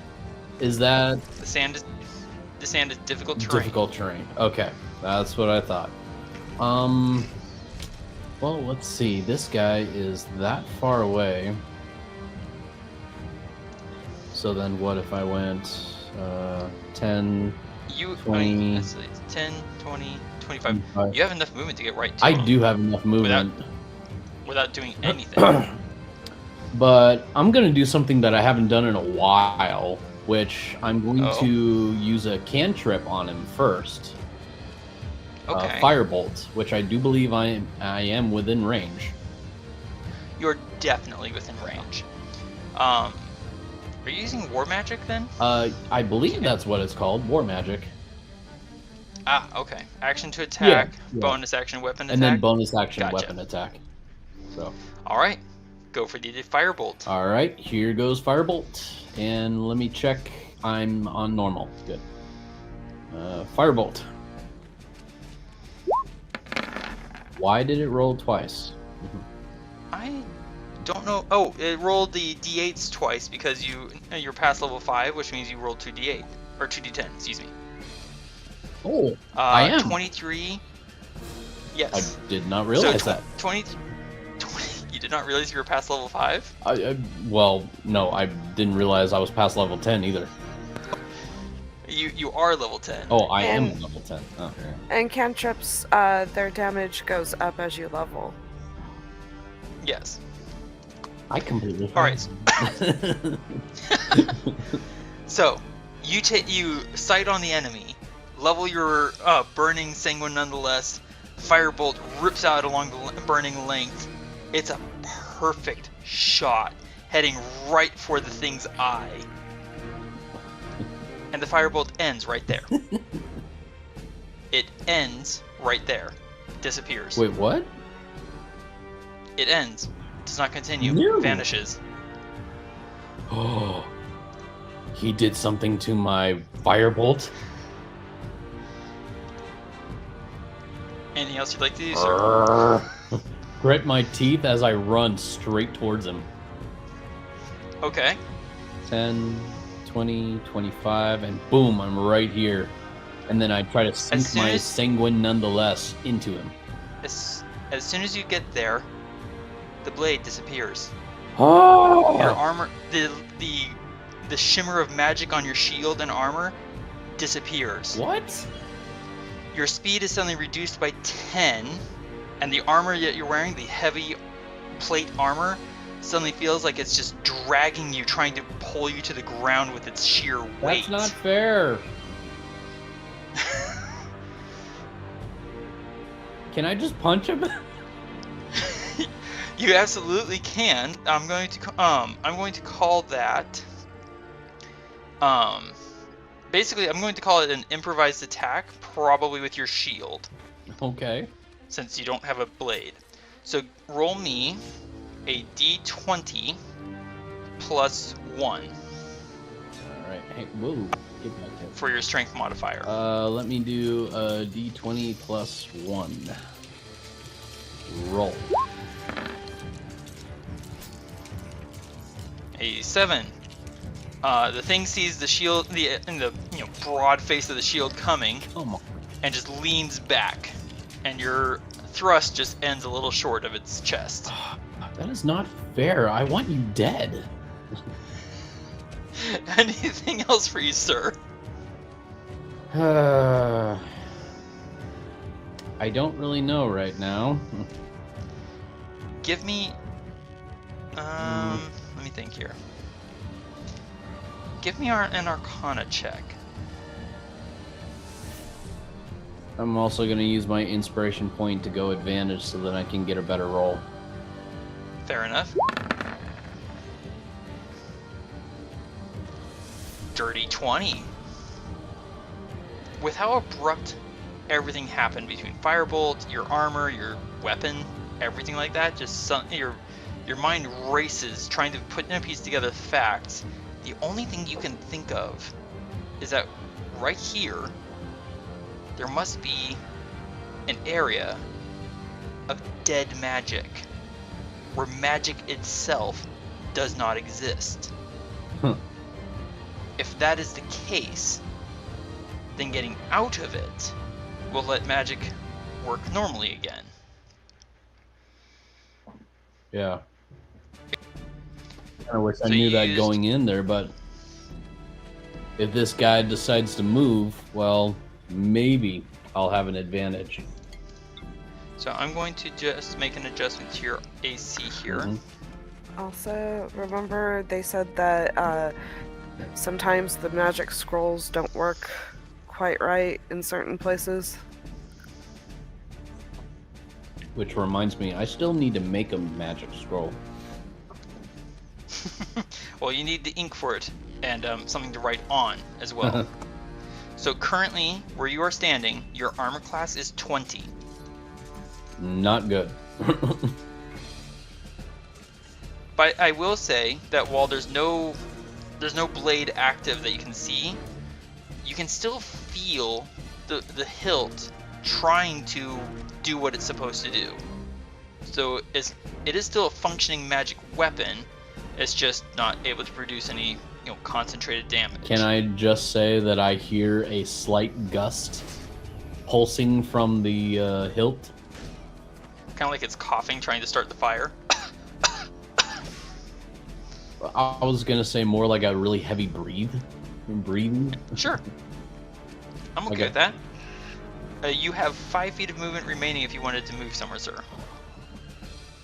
is that The sand is difficult terrain. difficult terrain? Okay, that's what I thought. Well, let's see. This guy is that far away. So then what if I went 10, 20, let's see, 10, 20, 25. 25. You have enough movement to get right to I him do have enough movement. without doing anything. But I'm going to do something that I haven't done in a while, which I'm going to use a cantrip on him first. Okay. Firebolt, which I do believe I am within range. You're definitely within range. Are you using war magic then? I believe that's what it's called, war magic. Ah, okay. Action to attack, Yeah. bonus action weapon attack. And then bonus action Gotcha. weapon attack. So. All right, go for the firebolt. All right, here goes firebolt, and let me check. I'm on normal. Good. Firebolt. Why did it roll twice? I don't know. Oh, it rolled the d8s twice because you're past level 5, which means you rolled 2d8 or 2d10. Excuse me. Oh, I am 23. Yes. I did not realize that. 20. You did not realize you were past level 5? Well, no, I didn't realize I was past level 10 either. You are level 10. Oh, I am level 10. Oh, yeah. And cantrips, their damage goes up as you level. Yes. I completely. All right. So, you sight on the enemy, level your burning sanguine nonetheless. Firebolt rips out along the burning length. It's a perfect shot, heading right for the thing's eye. And the firebolt ends right there. It ends right there. Disappears. Wait, what? It ends. Does not continue. No. Vanishes. Oh, he did something to my firebolt. Anything else you'd like to do, sir? Grit my teeth as I run straight towards him. Okay. 10, 20, 25, and boom, I'm right here. And then I try to sink my sanguine nonetheless into him. As soon as you get there, the blade disappears. Oh! Your armor, the shimmer of magic on your shield and armor disappears. What? Your speed is suddenly reduced by 10, and the armor that you're wearing, the heavy plate armor, suddenly feels like it's just dragging you, trying to pull you to the ground with its sheer weight. That's not fair. Can I just punch him? You absolutely can. I'm going to call that. Basically, I'm going to call it an improvised attack, probably with your shield, Okay. since you don't have a blade. So roll me a d20 plus 1 All right. Hey, whoa. Get back there. for your strength modifier. Let me do a d20 plus 1. Roll. A 7. The thing sees the shield, in the broad face of the shield coming, Come on. and just leans back, and your thrust just ends a little short of its chest. That is not fair. I want you dead. Anything else for you, sir? I don't really know right now. Give me. Let me think here. Give me an Arcana check. I'm also going to use my inspiration point to go advantage so that I can get a better roll. Fair enough. Dirty 20. With how abrupt everything happened between firebolt, your armor, your weapon, everything like that, just your mind races trying to put and piece together facts. The only thing you can think of is that right here there must be an area of dead magic where magic itself does not exist. If that is the case, then getting out of it will let magic work normally again. Yeah. I wish I So knew you that used- going in there, but if this guy decides to move, well, maybe I'll have an advantage. So I'm going to just make an adjustment to your AC here. Mhm. Also, remember they said that sometimes the magic scrolls don't work quite right in certain places. Which reminds me, I still need to make a magic scroll. Well, you need the ink for it and something to write on as well. So currently, where you are standing, your armor class is 20. Not good. But I will say that while there's no blade active that you can see, you can still feel the hilt trying to do what it's supposed to do. So it is still a functioning magic weapon. It's just not able to produce any concentrated damage. Can I just say that I hear a slight gust pulsing from the hilt? Kind of like it's coughing, trying to start the fire. I was gonna say more like a really heavy breathing. Sure. I'm okay with that. You have 5 feet of movement remaining if you wanted to move somewhere, sir.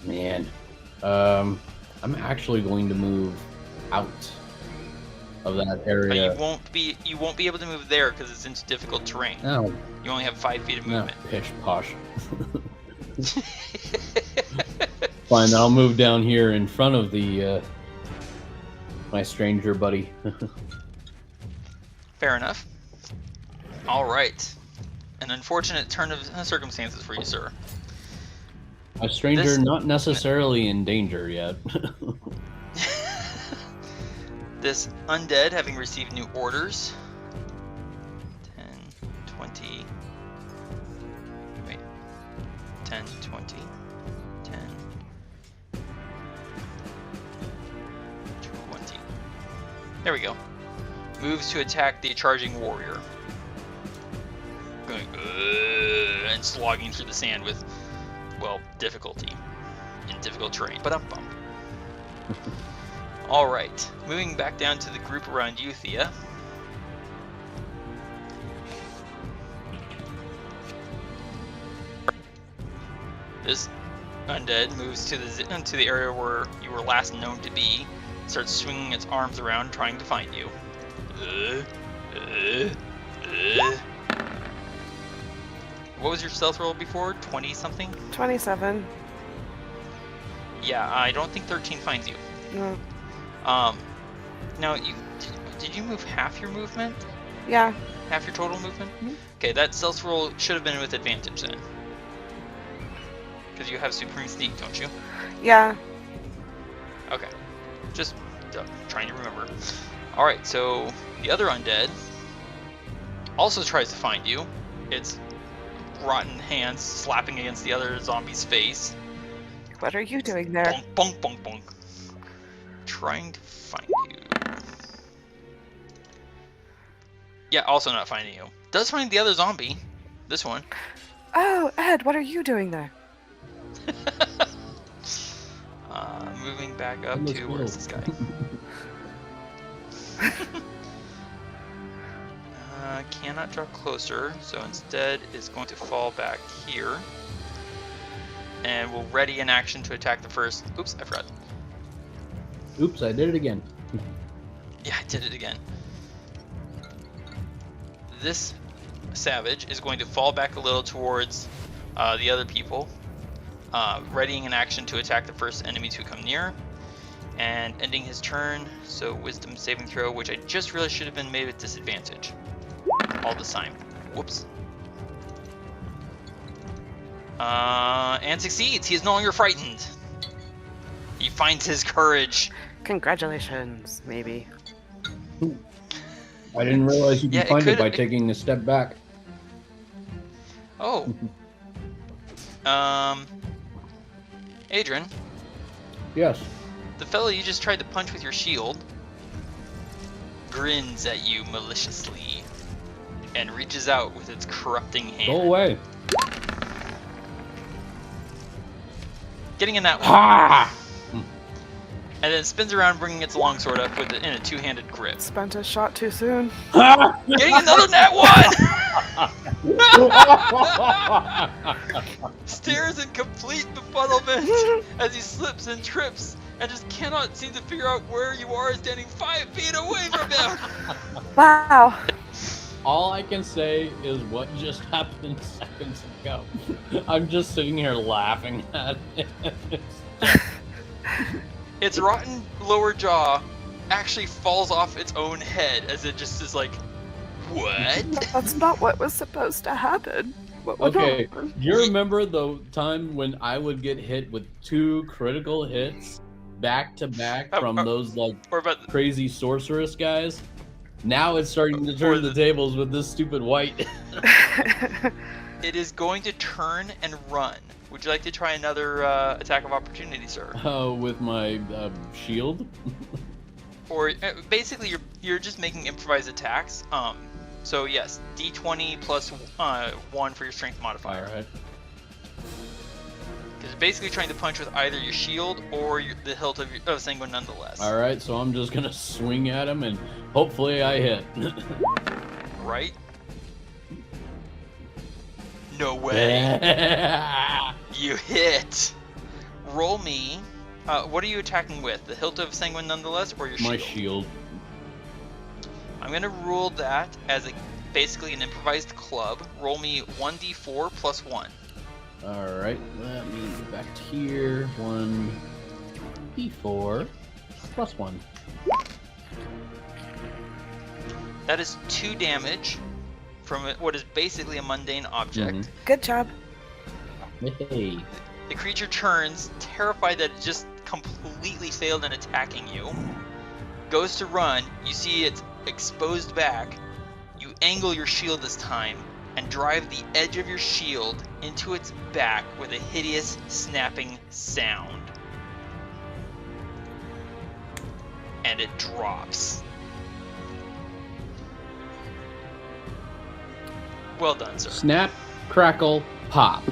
Man, I'm actually going to move out of that area. You won't be able to move there because it's into difficult terrain. No, You only have 5 feet of no, movement. pish posh. Fine, then I'll move down here in front of the my stranger buddy. Fair enough. All right. An unfortunate turn of circumstances for you, sir. A stranger This- not necessarily in danger yet. This undead, having received new orders, 10, 20, wait, 10, 20, 10, 20. There we go. Moves to attack the charging warrior. Going, and slogging through the sand with, well, difficulty. In difficult terrain. But bump. Alright, moving back down to the group around you, Thía. This undead moves to the area where you were last known to be, starts swinging its arms around, trying to find you. What was your stealth roll before? 20 something? 27. Yeah, I don't think 13 finds you. No. Now did you move half your movement? Yeah. Half your total movement? Mhm. Okay, that stealth roll should have been with advantage then. Because you have supreme sneak, don't you? Yeah. Okay. Just trying to remember. Alright, so the other undead also tries to find you. Its rotten hands slapping against the other zombie's face. What are you doing there? Bonk, bonk, bonk, bonk. Trying to find you. Yeah, also not finding you. Does find the other zombie. This one. Oh, Ed, what are you doing there? Moving back up Let's to go. where's this guy? Cannot draw closer, so instead is going to fall back here. And will ready an action to attack the first. Oops, I forgot. Oops, I did it again. Yeah, I did it again. This savage is going to fall back a little towards the other people, readying an action to attack the first enemies who come near, and ending his turn. So wisdom saving throw, which I just realized should have been made with disadvantage all the time. Whoops. And succeeds. He is no longer frightened. He finds his courage. Congratulations, maybe. I didn't realize you could Yeah, it find it by could- taking a step back. Oh. Adran, Yes. the fellow you just tried to punch with your shield grins at you maliciously and reaches out with its corrupting hand. Go away. Getting in that one. Ha! And then spins around, bringing its longsword up with it in a two-handed grip. Spent a shot too soon. Getting another nat one! Stares in complete befuddlement as he slips and trips and just cannot seem to figure out where you are standing 5 feet away from him. Wow. All I can say is what just happened seconds ago. I'm just sitting here laughing at it. Its rotten lower jaw actually falls off its own head as it just is like, what? That's not what was supposed to happen. What would Okay, happen? you remember the time when I would get hit with 2 critical hits back to back from those like Or about crazy sorceress guys? Now it's starting to turn the tables with this stupid white. it is going to turn and run. Would you like to try another attack of opportunity, sir? With my shield. Or basically, you're just making improvised attacks. So yes, D20 plus 1 for your strength modifier. All right. Because you're basically trying to punch with either your shield or the hilt of Sanguine nonetheless. All right, so I'm just gonna swing at him and hopefully I hit. Right? No way. You hit. Roll me. What are you attacking with? The hilt of Sanguine nonetheless, or your shield? My shield. I'm gonna rule that as basically an improvised club. Roll me 1d4 plus 1. All right, let me go back to here. 1d4 plus 1. That is 2 damage from what is basically a mundane object. Good job. Hey. The creature turns, terrified that it just completely failed in attacking you. Goes to run. You see its exposed back. You angle your shield this time and drive the edge of your shield into its back with a hideous snapping sound. And it drops. Well done, sir. Snap, crackle, pop.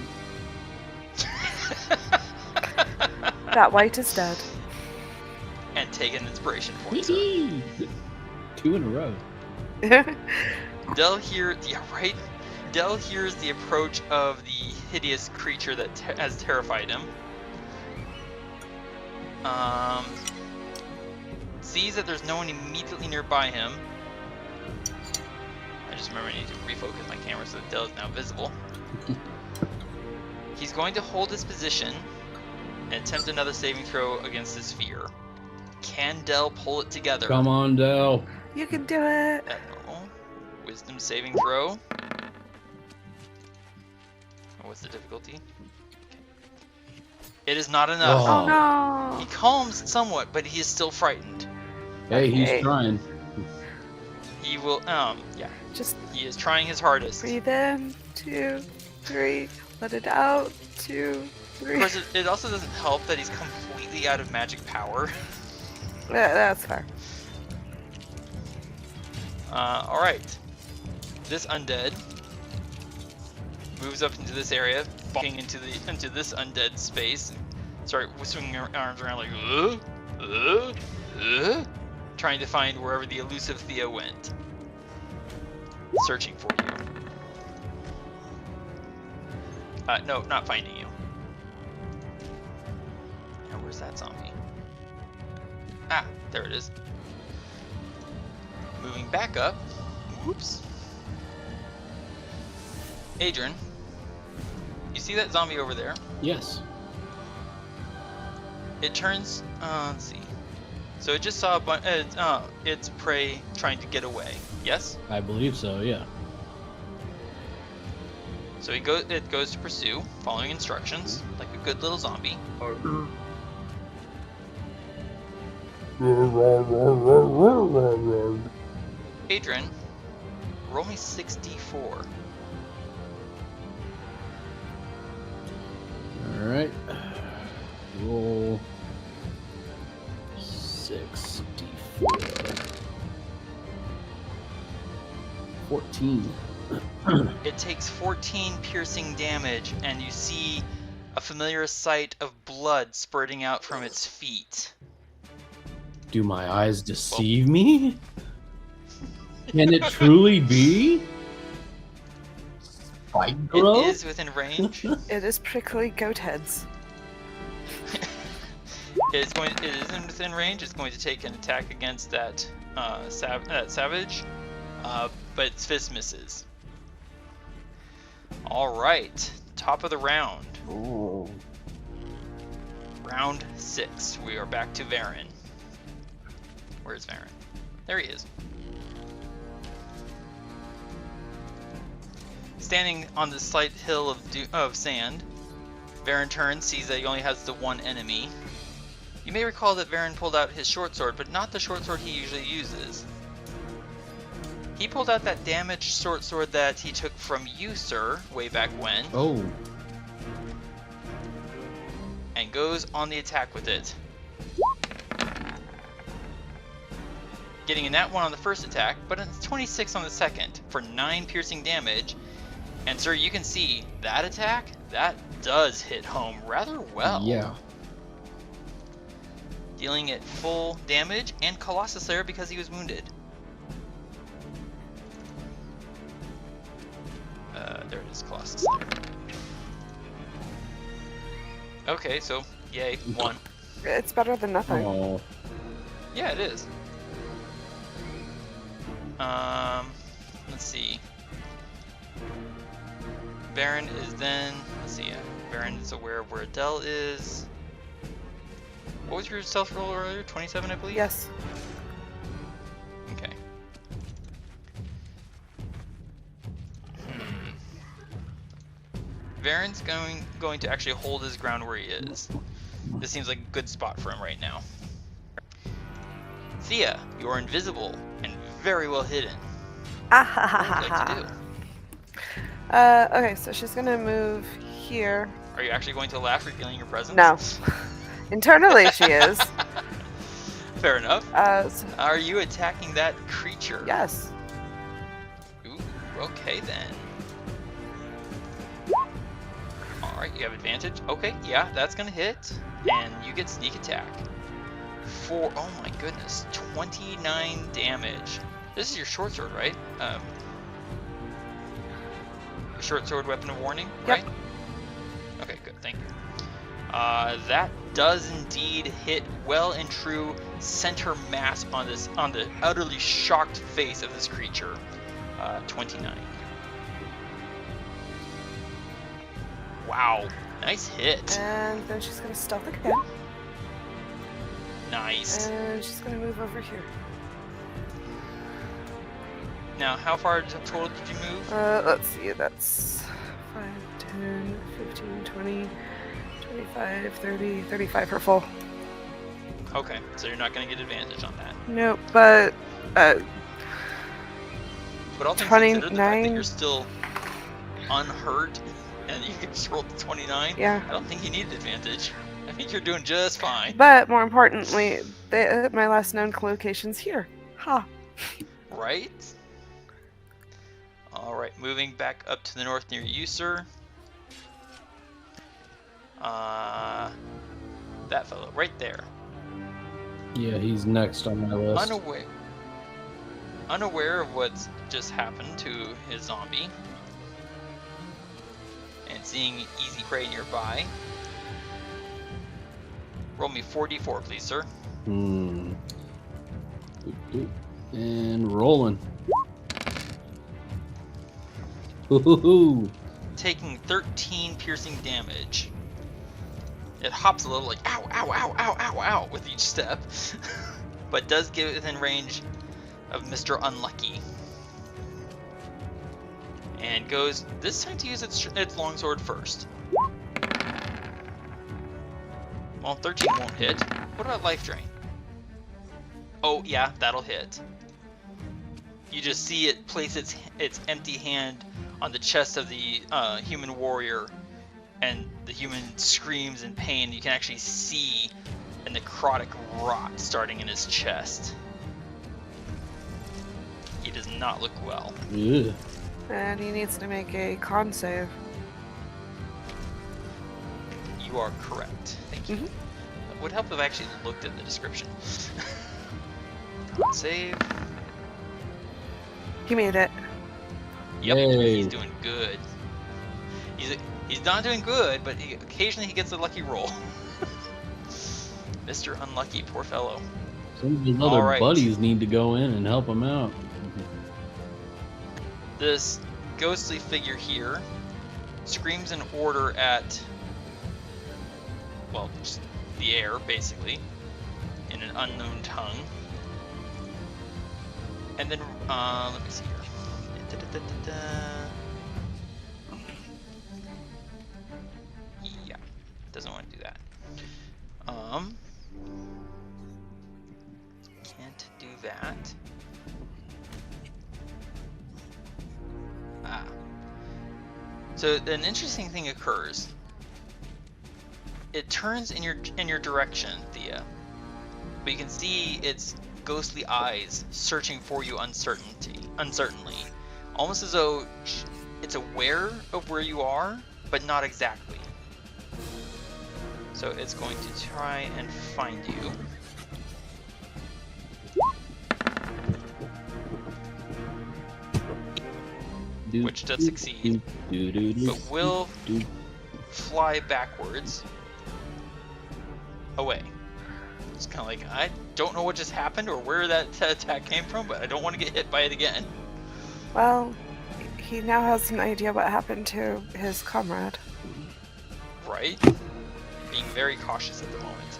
That white is dead. And take an inspiration point. Whee! 2 in a row. Del hears the approach of the hideous creature that has terrified him. Sees that there's no one immediately nearby him. I just remember I need to refocus my camera so that Del is now visible. He's going to hold his position and attempt another saving throw against his fear. Can Dell pull it together? Come on, Dell. You can do it. At normal. Wisdom saving throw. What's the difficulty? It is not enough. Oh no. He calms somewhat, but he is still frightened. Hey, Okay. he's trying. He will, yeah. Just He is trying his hardest. breathe in. 2, 3. Let it out. 2, 3. Of course, it also doesn't help that he's completely out of magic power. Yeah, that's fair. Alright. This undead moves up into this area, walking into this undead space, start swinging her arms around like, trying to find wherever the elusive Thía went. Searching for you. No, not finding you. Now, where's that zombie? Ah, there it is. Moving back up. Whoops. Adran, you see that zombie over there? Yes. It turns. Let's see. So it just saw its prey trying to get away. Yes. I believe so, yeah. So it goes to pursue, following instructions, like a good little zombie. Adran, roll me 64. Alright. Roll 64. 14. It takes 14 piercing damage, and you see a familiar sight of blood spurting out from its feet. Do my eyes deceive me? Can it truly be? Fight girl? It is within range. It is prickly goat heads. It is within range. It's going to take an attack against that savage, but its fist misses. All right, top of the round. Ooh. Round 6. We are back to Varin. Where's Varin? There he is. Standing on the slight hill of sand, Varin turns, sees that he only has the one enemy. You may recall that Varin pulled out his short sword, but not the short sword he usually uses. He pulled out that damaged short sword that he took from you, sir, way back when, Oh. and goes on the attack with it. Getting a nat 1 on the first attack, but it's 26 on the second for 9 piercing damage. And sir, you can see that attack, that does hit home rather well. Yeah. Dealing it full damage and Colossus Slayer because he was wounded. There it is, Colossus Slayer. Okay, so yay, 1. It's better than nothing. Oh. Yeah, it is. Let's see. Varin is then, let's see, Varin is aware of where Adele is. What was your stealth roll earlier? 27, I believe? Yes. Okay. Varin's going to actually hold his ground where he is. This seems like a good spot for him right now. Thía, you are invisible and very well hidden. What would you like to do? Okay, so she's gonna move here. Are you actually going to laugh, revealing your presence? No. Internally, she is. Fair enough. So, Are you attacking that creature? yes. Ooh, okay then. Alright, you have advantage. Okay, yeah, that's gonna hit. And you get sneak attack. For, oh my goodness, 29 damage. This is your short sword, right? Your short sword weapon of warning, Yep. right? Okay, good, thank you. That does indeed hit well and true center mass on the utterly shocked face of this creature. 29. Wow. Nice hit. And then she's gonna stealth again. Nice. And she's gonna move over here. Now, how far total did you move? Let's see, that's 5, 10, 15, 20, 25, 30, 35 her full. Okay, so you're not going to get advantage on that. Nope, but But all things considered, the fact that 29. you're still unhurt and you just rolled 29, Yeah. I don't think you need advantage. I think you're doing just fine. But more importantly, my last known location's here. Ha. Right? Alright, moving back up to the north near you, sir. That fellow right there. Yeah, he's next on my list. Unaware of what's just happened to his zombie, and seeing easy prey nearby. Roll me 4d4, please, sir. And rolling. Ooh. Taking 13 piercing damage. It hops a little, like ow, ow, ow, ow, ow, ow with each step, but does get within range of Mr. Unlucky. And goes this time to use its longsword first. Well, 13 won't hit. What about life drain? Oh yeah, that'll hit. You just see it place its empty hand on the chest of the human warrior, and the human screams in pain. You can actually see a necrotic rot starting in his chest. He does not look well. Ugh. And he needs to make a con save. You are correct. Thank you. Mhm. It would help if I actually looked at the description. Con save. He made it. Yep, Yay. he's doing good. He's not doing good, but occasionally he gets a lucky roll. Mr. Unlucky, poor fellow. Some of his other All right. buddies need to go in and help him out. This ghostly figure here screams an order at, well, just the air, basically, in an unknown tongue. And then, let me see here. Yeah, doesn't want to do that. Can't do that. So an interesting thing occurs. It turns in your direction, Thía, but you can see its ghostly eyes searching for you uncertainly, almost as though it's aware of where you are, but not exactly. So it's going to try and find you. Which does succeed, but will fly backwards away. It's kind of like, I don't know what just happened or where that attack came from, but I don't want to get hit by it again. Well, he now has an idea what happened to his comrade. Right? Being very cautious at the moment.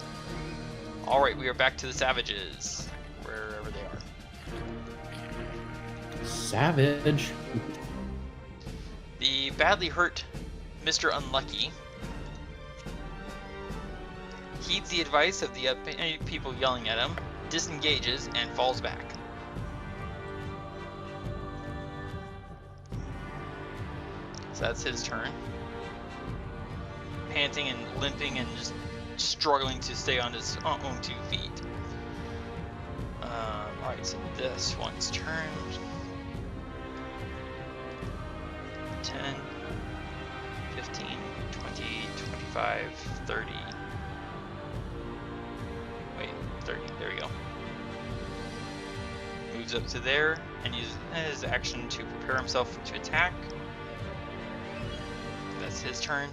Alright, we are back to the savages, wherever they are. Savage. The badly hurt Mr. Unlucky heeds the advice of the people yelling at him, disengages, and falls back. So that's his turn. Panting and limping and just struggling to stay on his own 2 feet. Alright, so this one's turn. 10, 15, 20, 25, 30. Wait, 30, there we go. Moves up to there and uses his action to prepare himself to attack. That's his turn.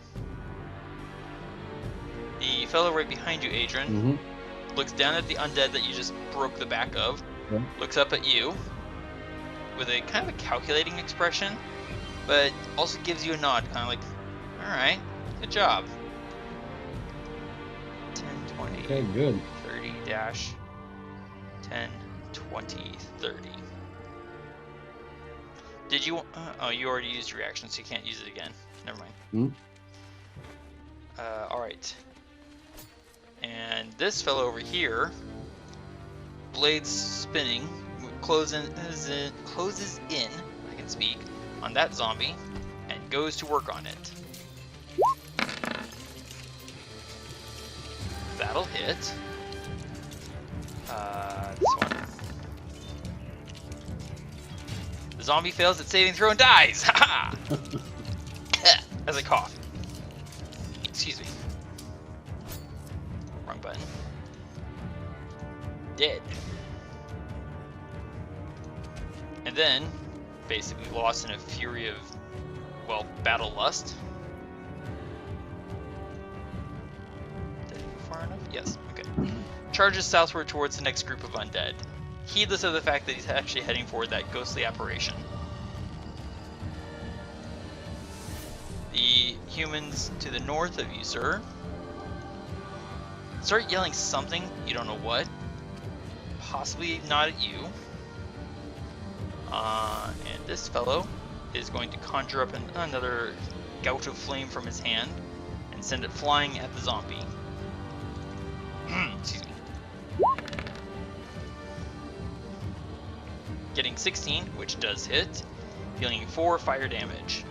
The fellow right behind you, Adran, looks down at the undead that you just broke the back of, looks up at you with a kind of a calculating expression, but also gives you a nod, kind of like, alright, good job. 20, Okay, good. 30 dash 10, 20, 30. Did you? Oh, you already used your reaction, so you can't use it again. Never mind. All right. And this fellow over here, blades spinning, closes in. I can speak on that zombie, and goes to work on it. That'll hit. This one. The zombie fails its saving throw and dies! Ha As I cough. Excuse me. Wrong button. Dead. And then, basically lost in a fury of, well, battle lust. Did I go far enough? Yes, okay. Charges southward towards the next group of undead, heedless of the fact that he's actually heading for that ghostly apparition. The humans to the north of you, sir, start yelling something, you don't know what, possibly not at you. And this fellow is going to conjure up another gout of flame from his hand and send it flying at the zombie. Excuse me. Getting 16, which does hit, dealing 4 fire damage.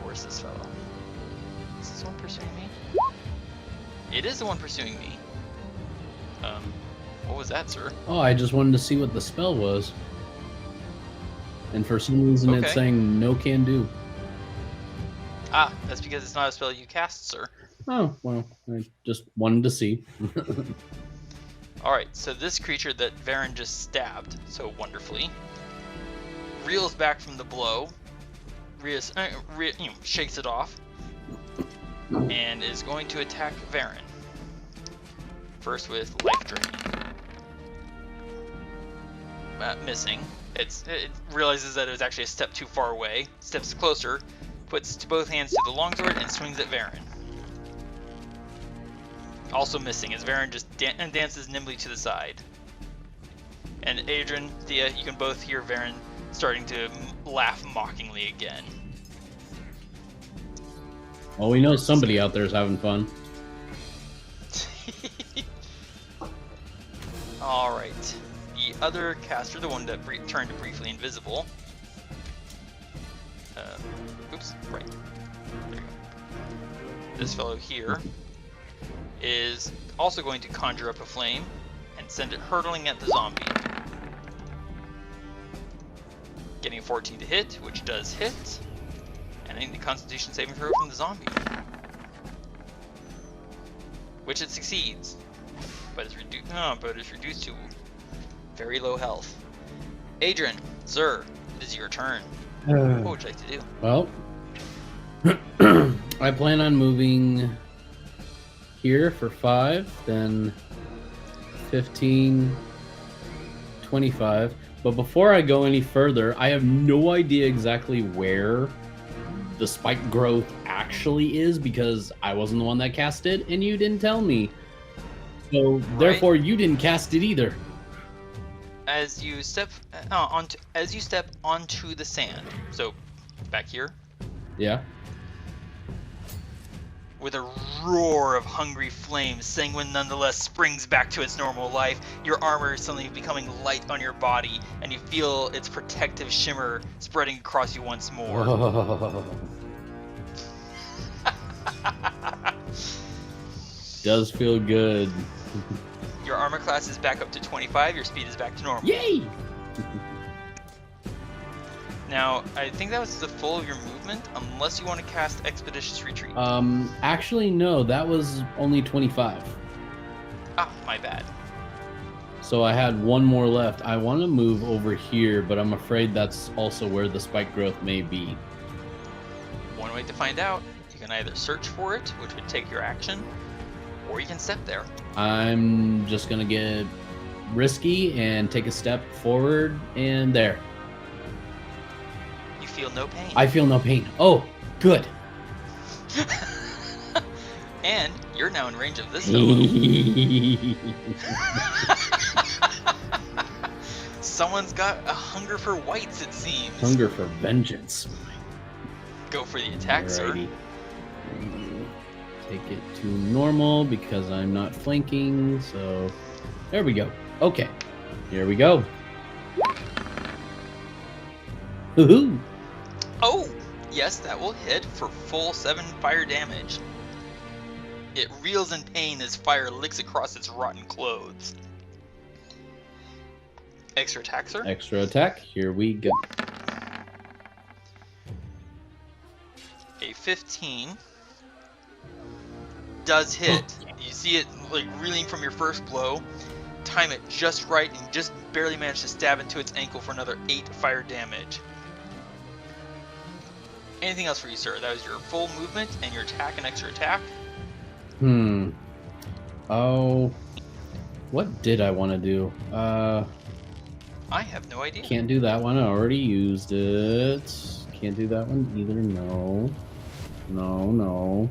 Where's this fellow? Is this one pursuing me? It is the one pursuing me. What was that, sir? Oh, I just wanted to see what the spell was. And for some reason it's saying no can do. Ah, that's because it's not a spell you cast, sir. Oh, well, I just wanted to see. Alright, so this creature that Varin just stabbed so wonderfully reels back from the blow, shakes it off, and is going to attack Varin. First with life drain. Missing. It realizes that it was actually a step too far away, steps closer, puts both hands to the longsword, and swings at Varin. Also missing, as Varin just dances nimbly to the side. And Adran, Thea, you can both hear Varin starting to laugh mockingly again. Well, we know somebody out there is having fun. Alright. The other caster, the one that turned briefly invisible. Oops, right. There you go. This fellow here is also going to conjure up a flame and send it hurtling at the zombie. Getting a 14 to hit, which does hit. And I need the Constitution saving throw from the zombie. Which it succeeds. But it's reduced to very low health. Adran, sir, it is your turn. What would you like to do? Well, I plan on moving here for 5, then 15, 25. But before I go any further, I have no idea exactly where the spike growth actually is because I wasn't the one that cast it and you didn't tell me. So therefore you didn't cast it either. As you step onto the sand, so back here. Yeah. With a roar of hungry flames, Sanguine nonetheless springs back to its normal life. Your armor is suddenly becoming light on your body, and you feel its protective shimmer spreading across you once more. Oh. Does feel good. Your armor class is back up to 25, your speed is back to normal. Yay! Now, I think that was the full of your movement, unless you want to cast Expeditious Retreat. Actually, no, that was only 25. Ah, my bad. So I had one more left. I want to move over here, but I'm afraid that's also where the spike growth may be. One way to find out, you can either search for it, which would take your action, or you can step there. I'm just going to get risky and take a step forward, and there. You feel no pain. I feel no pain. Oh, good. And you're now in range of this fellow. Someone's got a hunger for whites, it seems. Hunger for vengeance. Go for the attack, sir. Alrighty. Take it to normal because I'm not flanking, so there we go. Okay, here we go. Woohoo! Oh, yes, that will hit for full 7 fire damage. It reels in pain as fire licks across its rotten clothes. Extra attack, sir? Extra attack, here we go. A 15 does hit. You see it like reeling from your first blow. Time it just right and just barely manage to stab into its ankle for another 8 fire damage. Anything else for you, sir? That was your full movement and your attack and extra attack. Oh, what did I want to do? I have no idea. Can't do that one. I already used it. Can't do that one either. No. No.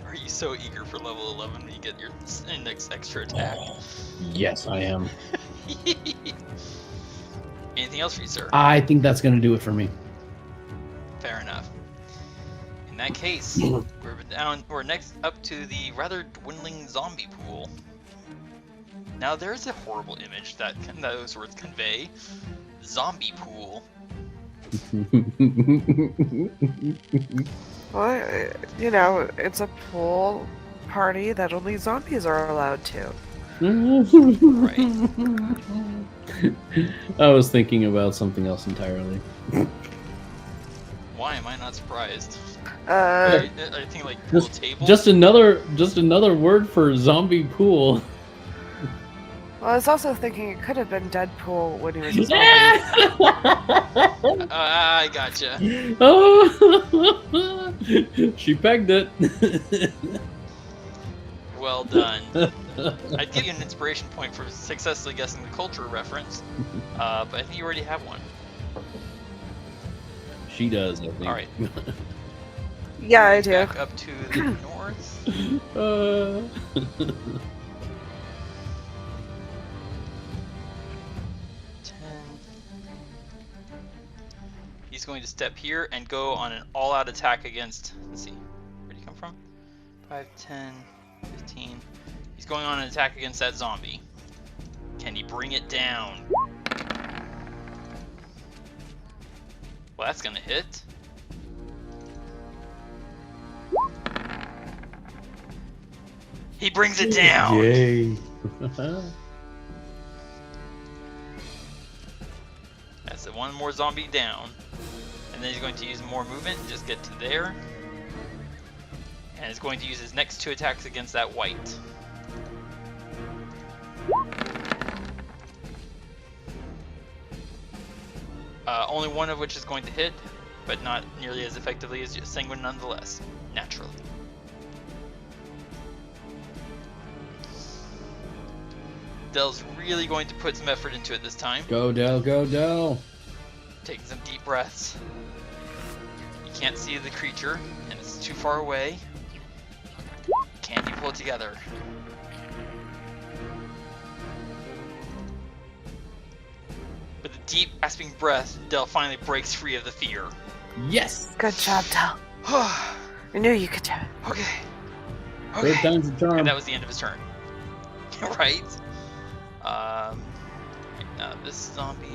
Are you so eager for level 11 when you get your next extra attack? Yes, I am. Anything else for you, sir? I think that's gonna do it for me. Fair enough. In that case, we're next up to the rather dwindling zombie pool. Now there's a horrible image that those words convey. Zombie pool. Well, you know, it's a pool party that only zombies are allowed to. Right. I was thinking about something else entirely. Why am I not surprised? Uh, I think like pool table. Just another word for zombie pool. well, I was also thinking it could have been Deadpool when he was a zombie. I gotcha. Oh, she pegged it. Well done. I'd give you an inspiration point for successfully guessing the culture reference, but I think you already have one. She does, I think. All right. Yeah, I do. Back up to the north. 10. He's going to step here and go on an all-out attack against. Let's see, where'd he come from? 5, 10, 15. He's going on an attack against that zombie. Can he bring it down? Well, that's gonna hit. He brings it down! Yay. That's one more zombie down. And then he's going to use more movement and just get to there. And he's going to use his next 2 attacks against that white. Only one of which is going to hit, but not nearly as effectively as Sanguine nonetheless, naturally. Dell's really going to put some effort into it this time. Go Del, go Del. Taking some deep breaths. You can't see the creature, and it's too far away. Can you pull it together? With a deep, gasping breath, Del finally breaks free of the fear. Yes. Good job, Del. I knew you could do it. Okay. Third time's a charm. And that was the end of his turn. Right? Now this zombie.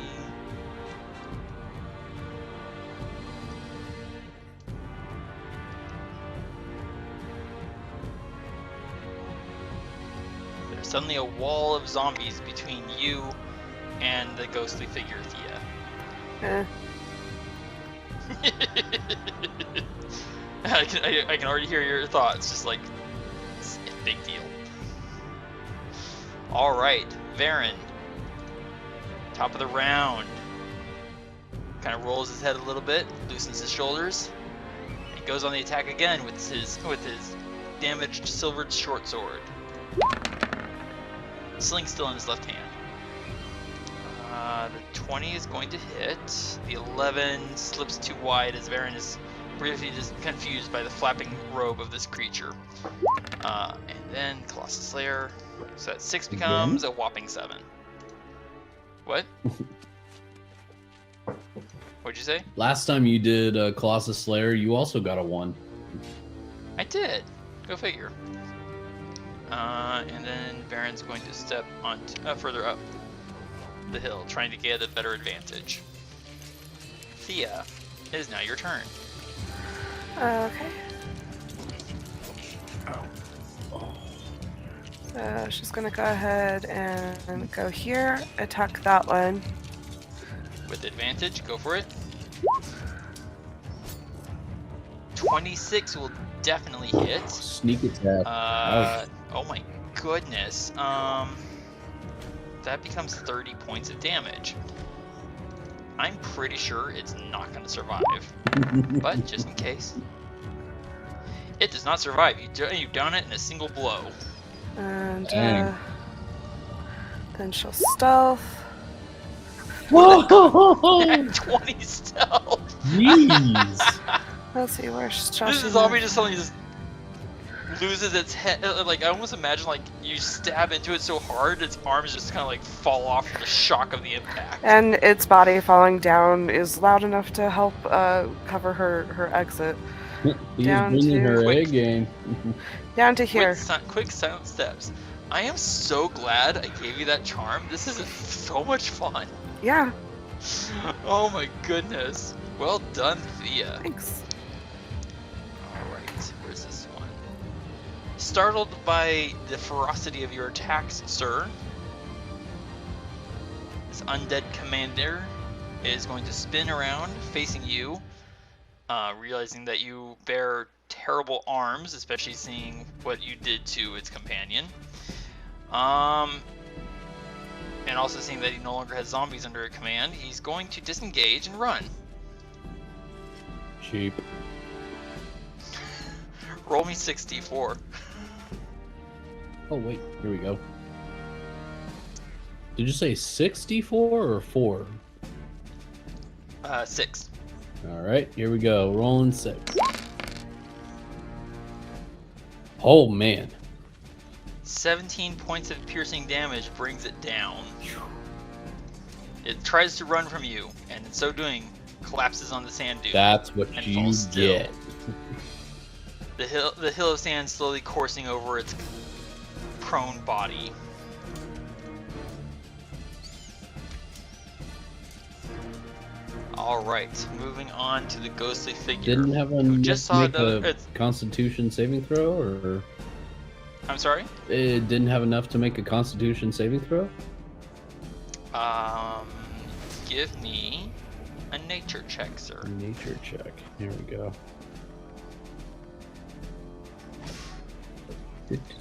There's suddenly a wall of zombies between you and the ghostly figure, Thía. I can already hear your thoughts, just like, it's a big deal. Alright, Varin. Top of the round. Kind of rolls his head a little bit, loosens his shoulders. He goes on the attack again with his damaged silvered short sword. Sling still in his left hand. The 20 is going to hit. The 11 slips too wide as Varin is briefly just confused by the flapping robe of this creature. And then Colossus Slayer. So that 6 becomes a whopping 7. What? What'd you say? Last time you did Colossus Slayer, you also got a 1. I did. Go figure. And then Varin's going to step on further up the hill, trying to get a better advantage. Thía, it is now your turn. Okay. She's gonna go ahead and go here, attack that one. With advantage, go for it. 26 will definitely hit. Sneak attack. Oh my goodness. That becomes 30 points of damage. I'm pretty sure it's not going to survive, but just in case. It does not survive. You've done it in a single blow. And then she'll stealth. Whoa! 20 stealth. Jeez. Let's see where she's trashing. This zombie just suddenly just loses its head. Like, I almost imagine like you stab into it so hard, its arms just kind of like fall off from the shock of the impact. And its body falling down is loud enough to help cover her exit. He's Down bringing to- her Quick. A game. Down to here. Quick silent steps. I am so glad I gave you that charm. This is so much fun. Yeah, Oh my goodness. Well done, Thía. thanks. Alright, where's this one? Startled by the ferocity of your attacks, sir, this undead commander is going to spin around facing you, realizing that you bear terrible arms, especially seeing what you did to its companion. And also seeing that he no longer has zombies under command, he's going to disengage and run. Cheap. Roll me 64. Oh wait, here we go. Did you say 64 or 4? 6. All right, here we go. Rolling 6. Oh man. 17 points of piercing damage brings it down. It tries to run from you, and in so doing, collapses on the sand dune. That's what and you falls still. get. The hill of sand slowly coursing over its prone body. Alright, moving on to the ghostly figure. Didn't have who enough just to saw make another. a Constitution saving throw, or I'm sorry? it didn't have enough to make a Constitution saving throw? Give me a nature check, sir. Nature check. Here we go.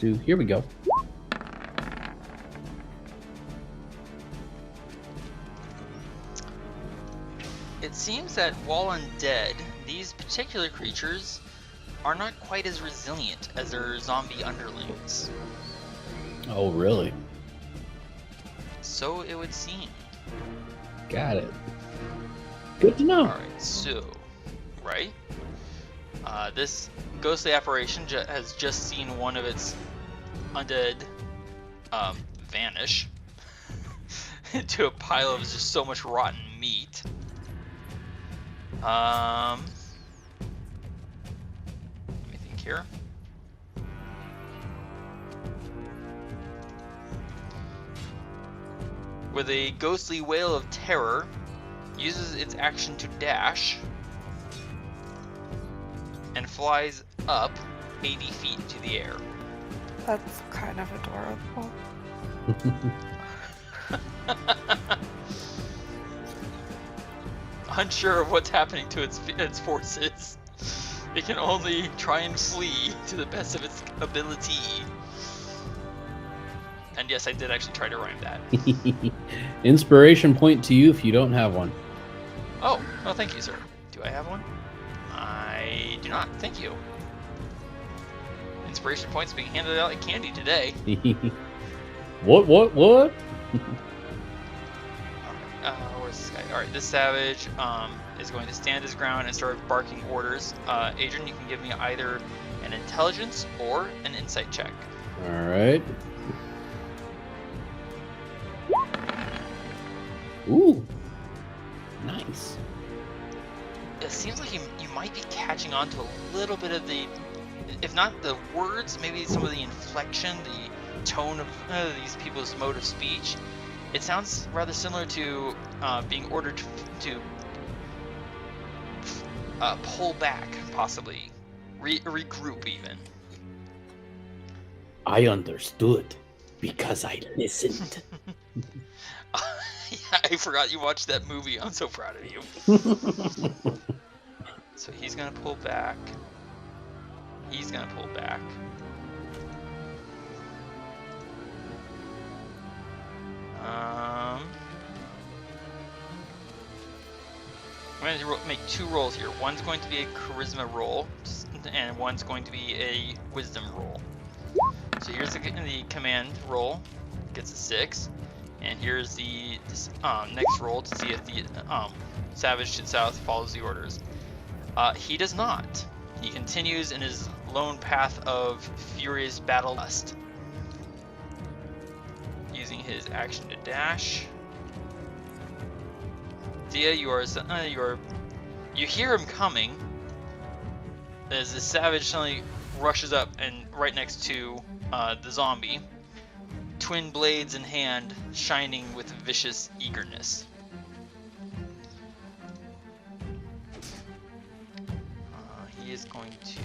Here we go. It seems that while undead, these particular creatures are not quite as resilient as their zombie underlings. Oh, really? So it would seem. Got it. Good to know. Alright, so, right? This ghostly apparition has just seen one of its undead vanish into a pile of just so much rotten meat. Let me think here. With a ghostly wail of terror, uses its action to dash and flies up 80 feet into the air. That's kind of adorable. Unsure of what's happening to its forces, it can only try and flee to the best of its ability. And yes, I did actually try to rhyme that. Inspiration point to you if you don't have one. Oh, thank you, sir. Do I have one? I do not. Thank you. Inspiration points being handed out like candy today. What? Where's this guy? Alright, this savage is going to stand his ground and start barking orders. Adran, you can give me either an intelligence or an insight check. All right. Ooh, nice. It seems like you might be catching on to a little bit of the, if not the words, maybe some of the inflection, the tone of these people's mode of speech. It sounds rather similar to being ordered to pull back, possibly. Regroup, even. I understood because I listened. Yeah, I forgot you watched that movie. I'm so proud of you. So he's gonna pull back. He's gonna pull back. I'm going to make 2 rolls here. One's going to be a charisma roll, and one's going to be a wisdom roll. So here's the command roll, gets a 6, and here's the next roll to see if the Savage to the south follows the orders. He does not. He continues in his lone path of furious battle lust, using his action to dash. Thía, you hear him coming as the Savage suddenly rushes up and right next to the zombie, twin blades in hand, shining with vicious eagerness. He is going to...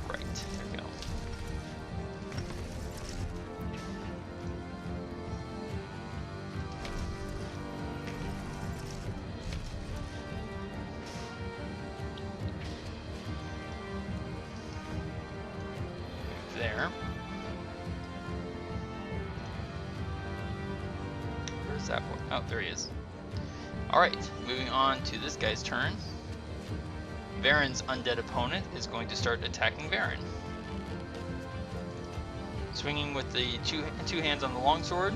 Right, there we go. There. Where's that one? Oh, there he is. Alright, moving on to this guy's turn. Varin's undead opponent is going to start attacking Varin. Swinging with the two hands on the longsword.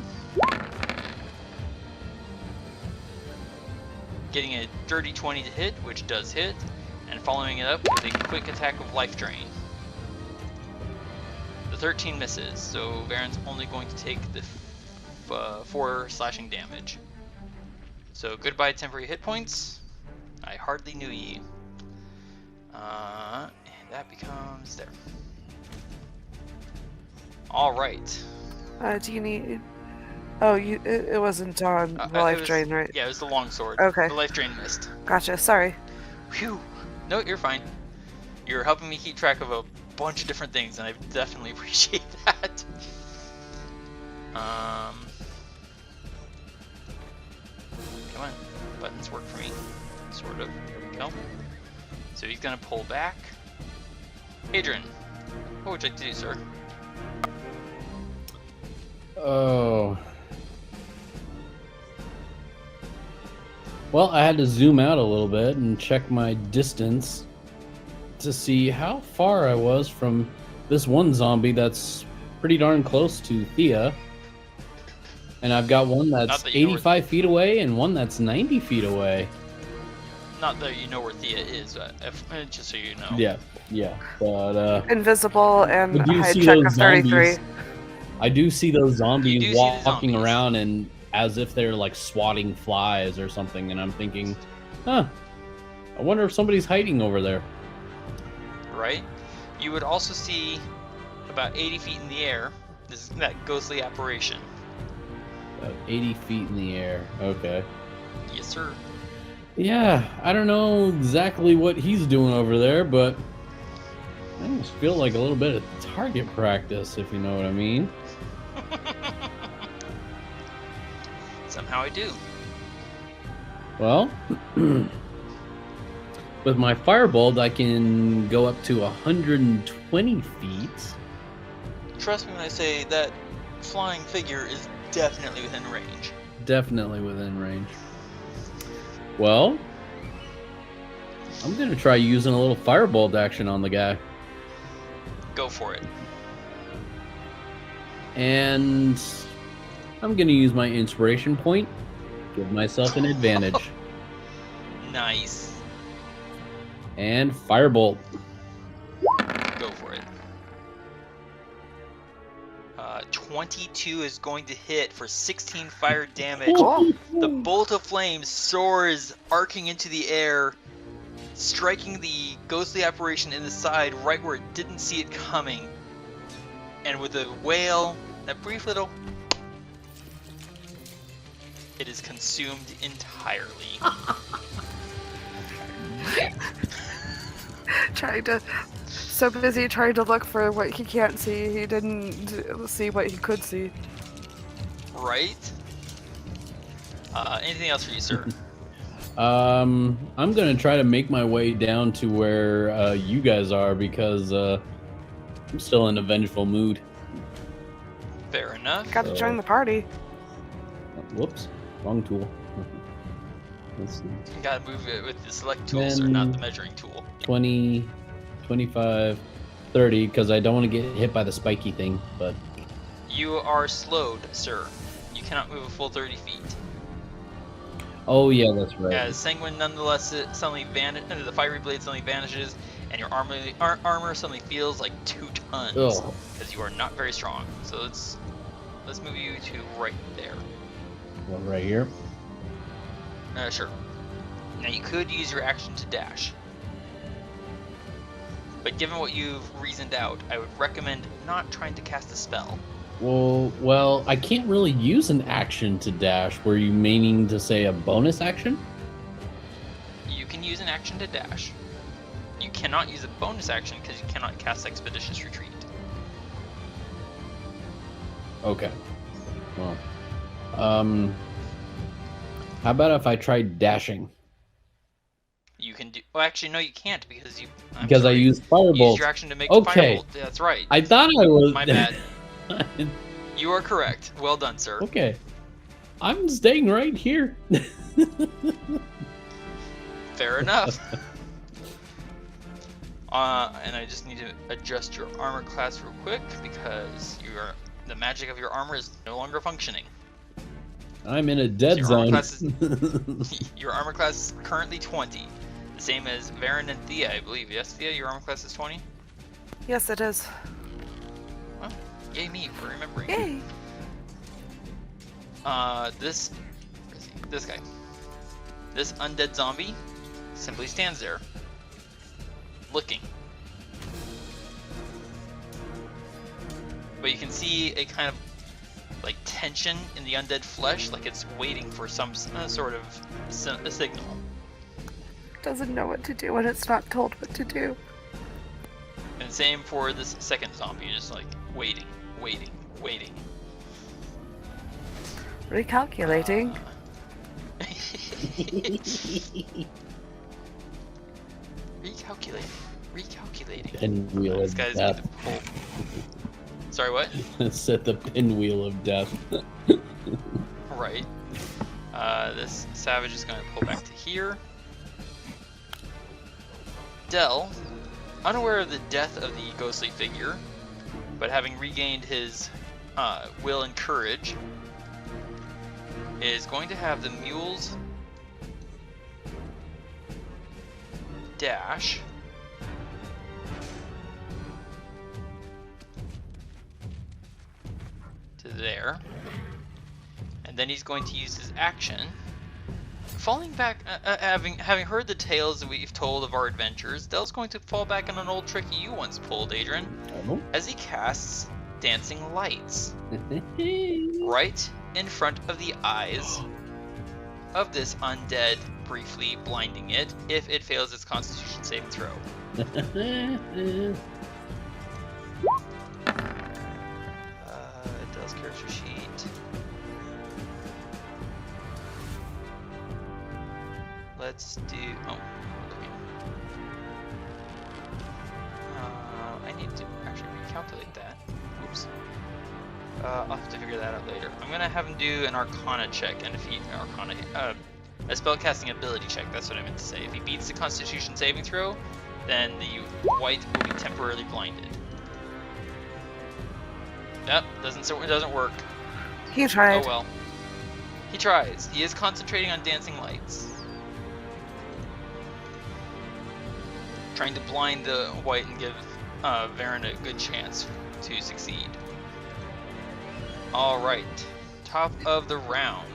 Getting a dirty 20 to hit, which does hit, and following it up with a quick attack of life drain. The 13 misses, so Varin's only going to take the 4 slashing damage. So goodbye temporary hit points. I hardly knew ye. And that becomes there. All right. Do you need? Oh, it wasn't on the life drain, right? Yeah, it was the longsword. Okay. The life drain missed. Gotcha. Sorry. Phew. No, you're fine. You're helping me keep track of a bunch of different things, and I definitely appreciate that. Come on, buttons work for me, sort of. There we go. So he's gonna pull back. Adran, what would you like to do, sir? Oh. Well, I had to zoom out a little bit and check my distance to see how far I was from this one zombie that's pretty darn close to Thía. And I've got one that's 85 feet away and one that's 90 feet away. Not that you know where Thía is, just so you know. Yeah. But, invisible and I high check of 33. I do see those zombies walking zombies around and as if they're like swatting flies or something. And I'm thinking, I wonder if somebody's hiding over there. Right? You would also see about 80 feet in the air, that ghostly apparition. About 80 feet in the air. Okay. Yes, sir. Yeah, I don't know exactly what he's doing over there, but I almost feel like a little bit of target practice, if you know what I mean. Somehow I do. Well, with my firebolt, I can go up to 120 feet. Trust me when I say that flying figure is definitely within range. Definitely within range. Well, I'm going to try using a little firebolt action on the guy. Go for it. And I'm going to use my inspiration point Give myself an advantage. Nice. And firebolt. Go for it. 22 is going to hit for 16 fire damage. Cool. The bolt of flame soars, arcing into the air, striking the ghostly apparition in the side right where it didn't see it coming. And with a wail, that brief little, it is consumed entirely. So busy trying to look for what he can't see, he didn't see what he could see. Right? Anything else for you, sir? I'm gonna try to make my way down to where you guys are because I'm still in a vengeful mood. Fair enough. Got to join the party. Whoops, wrong tool. Let's see. You gotta move it with the select tool, sir, not the measuring tool. 20, 25, 30, because I don't want to get hit by the spiky thing, but... You are slowed, sir. You cannot move a full 30 feet. Oh yeah, that's right. As Sanguine nonetheless suddenly the fiery blade suddenly vanishes, and your armor suddenly feels like 2 tons, Ugh. because you are not very strong. So let's move you to right there. One right here. Sure. Now you could use your action to dash. But given what you've reasoned out, I would recommend not trying to cast a spell. Well, I can't really use an action to dash. Were you meaning to say a bonus action? You can use an action to dash. You cannot use a bonus action because you cannot cast Expeditious Retreat. Okay. Well, how about if I tried dashing? You can do. Well, actually, no, you can't because I used firebolt. You used your action to make Okay. firebolt. That's right. I thought I was. My bad. You are correct. Well done, sir. Okay. I'm staying right here. Fair enough. And I just need to adjust your armor class real quick because the magic of your armor is no longer functioning. I'm in a dead zone. Your armor class is currently 20. The same as Varin and Thía, I believe. Yes, Thía, your armor class is 20? Yes, it is. Well, yay me for remembering. Yay! This guy. This undead zombie simply stands there, looking. But you can see a kind of like tension in the undead flesh, like it's waiting for some sort of a signal. Doesn't know what to do when it's not told what to do. And same for this second zombie, just like waiting. Recalculating. Recalculating. Pinwheel This of guy's death. going to pull. Sorry, what? Set the pinwheel of death. Right. This savage is going to pull back to here. Del, unaware of the death of the ghostly figure, but having regained his will and courage, is going to have the mules dash to there, and then he's going to use his action. Falling back, having heard the tales that we've told of our adventures, Del's going to fall back on an old trick you once pulled, Adran, as he casts Dancing Lights right in front of the eyes of this undead, briefly blinding it if it fails its Constitution saving throw. Del's character sheet. Let's do. Oh, okay. I need to actually recalculate that. Oops. I'll have to figure that out later. I'm gonna have him do an Arcana check and if he a spellcasting ability check. That's what I meant to say. If he beats the Constitution saving throw, then the white will be temporarily blinded. Yep, doesn't work. He tried. Oh well. He tries. He is concentrating on dancing lights. Trying to blind the white and give Varin a good chance to succeed. Alright. Top of the round.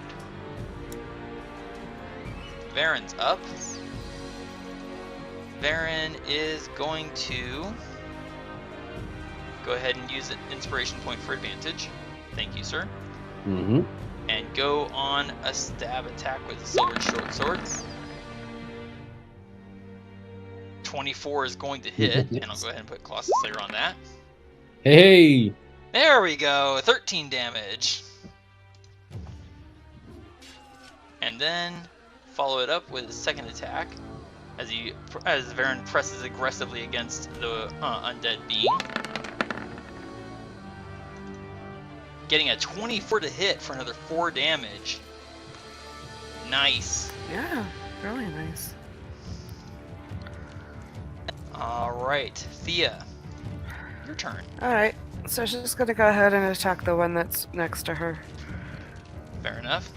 Varin's up. Varin is going to go ahead and use an inspiration point for advantage. Thank you, sir. Mm-hmm. And go on a stab attack with silver short swords. 24 is going to hit, and I'll go ahead and put Colossus Slayer on that. Hey! There we go, 13 damage. And then follow it up with a second attack as Varin presses aggressively against the undead being. Getting a 24 to hit for another 4 damage. Nice. Yeah, really nice. Alright, Thea, your turn. Alright, so she's just gonna go ahead and attack the one that's next to her. Fair enough.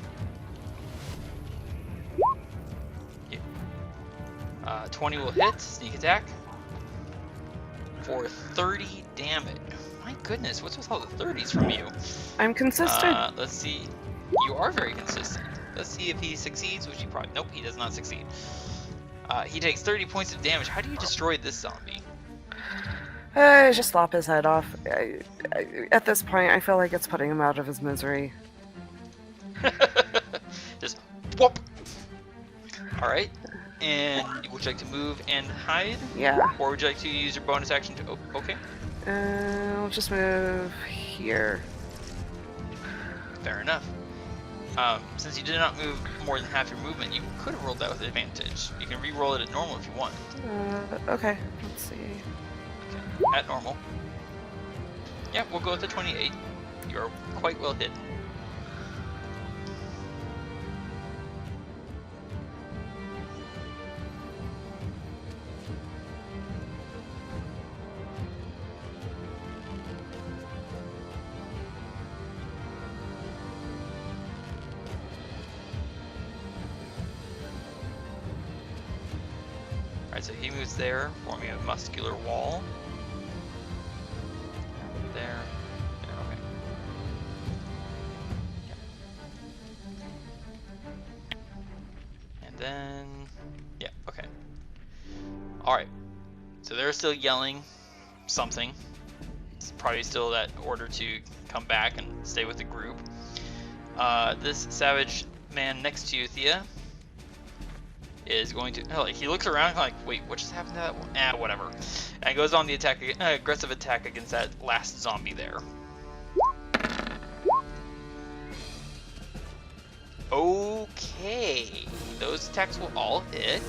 Yeah. 20 will hit, sneak attack, for 30 damage. My goodness, what's with all the 30s from you? I'm consistent. Let's see. You are very consistent. Let's see if he succeeds, which he probably... Nope, he does not succeed. He takes 30 points of damage. How do you destroy this zombie? Just lop his head off. At this point, I feel like it's putting him out of his misery. Just whoop. Alright. And would you like to move and hide? Yeah. Or would you like to use your bonus action to... Oh, okay. I'll just move here. Fair enough. Since you did not move more than half your movement, you could have rolled that with advantage. You can re-roll it at normal if you want. Okay. Let's see. Okay. At normal. Yeah, we'll go with the 28. You're quite well hit. Alright, so he moves there, forming a muscular wall. There. There, okay. Yeah. And then... Yeah, okay. Alright. So they're still yelling something. It's probably still that order to come back and stay with the group. This savage man next to you, Thea, is going to... Oh, like, he looks around like, wait, what just happened to that one? Whatever. And goes on the attack, aggressive attack against that last zombie there. Okay. Those attacks will all hit.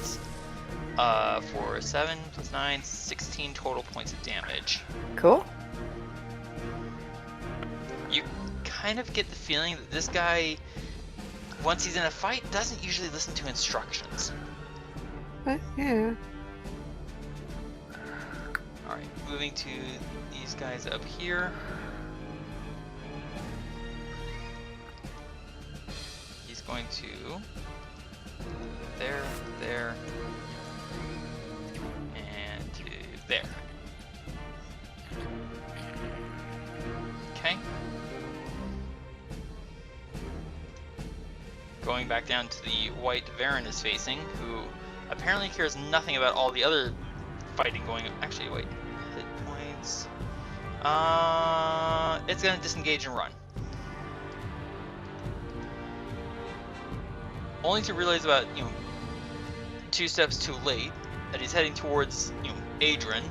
For 7 plus 9, 16 total points of damage. Cool. You kind of get the feeling that this guy, once he's in a fight, doesn't usually listen to instructions. Yeah. Alright, moving to these guys up here. He's going to... There, there, and to there. Okay. Going back down to the white Varin is facing, who apparently cares nothing about all the other fighting going on. Actually, wait. Hit points. It's gonna disengage and run. Only to realize about, 2 steps too late that he's heading towards, Adran,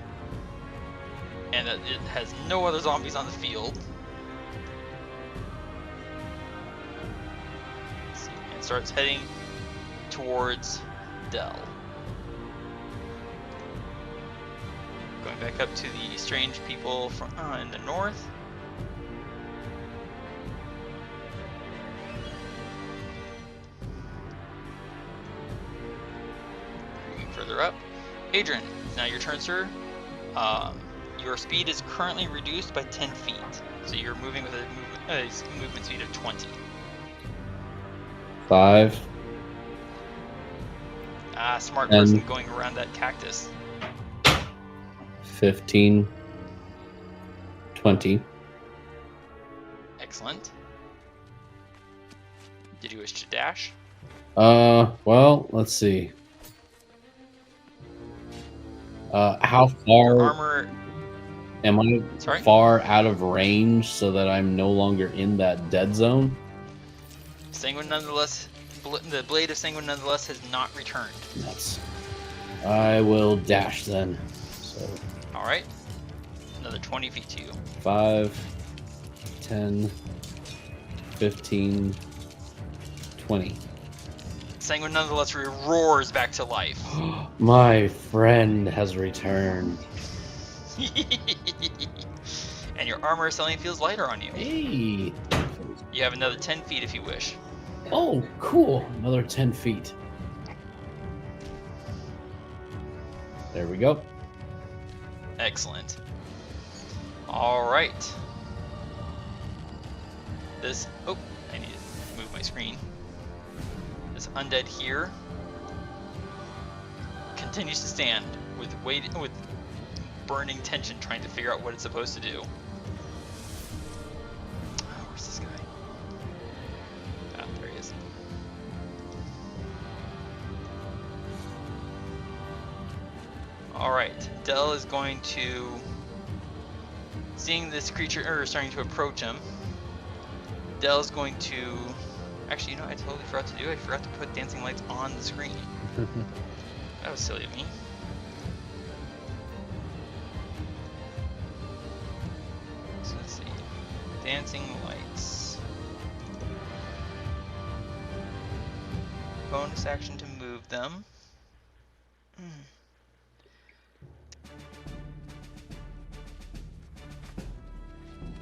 and that it has no other zombies on the field. Let's see, and starts heading towards Dell. Going back up to the strange people from in the north. Moving further up. Adran, it's now your turn, sir. Your speed is currently reduced by 10 feet. So you're moving with a movement speed of 20. 5. Ah, smart 10. person going around that cactus. 15. 20. Excellent. Did you wish to dash? Well, let's see. How Your far armor. am I Sorry? far out of range so that I'm no longer in that dead zone? Sanguine nonetheless. The blade of Sanguine nonetheless has not returned. Nuts. I will dash then. So Alright. Another 20 feet to you. 5, 10, 15, 20. Sanguine nonetheless roars back to life. My friend has returned. And your armor suddenly feels lighter on you. Hey. You have another 10 feet if you wish. Oh, cool. Another 10 feet. There we go. Excellent. Alright. This... Oh, I need to move my screen. This undead here continues to stand with burning tension, trying to figure out what it's supposed to do. Oh, where's this guy? Ah, there he is. Alright, Dell is going to... Seeing this creature starting to approach him, Dell is going to... Actually, you know what I totally forgot to do? I forgot to put dancing lights on the screen. That was silly of me. So let's see. Dancing lights. Bonus action to move them.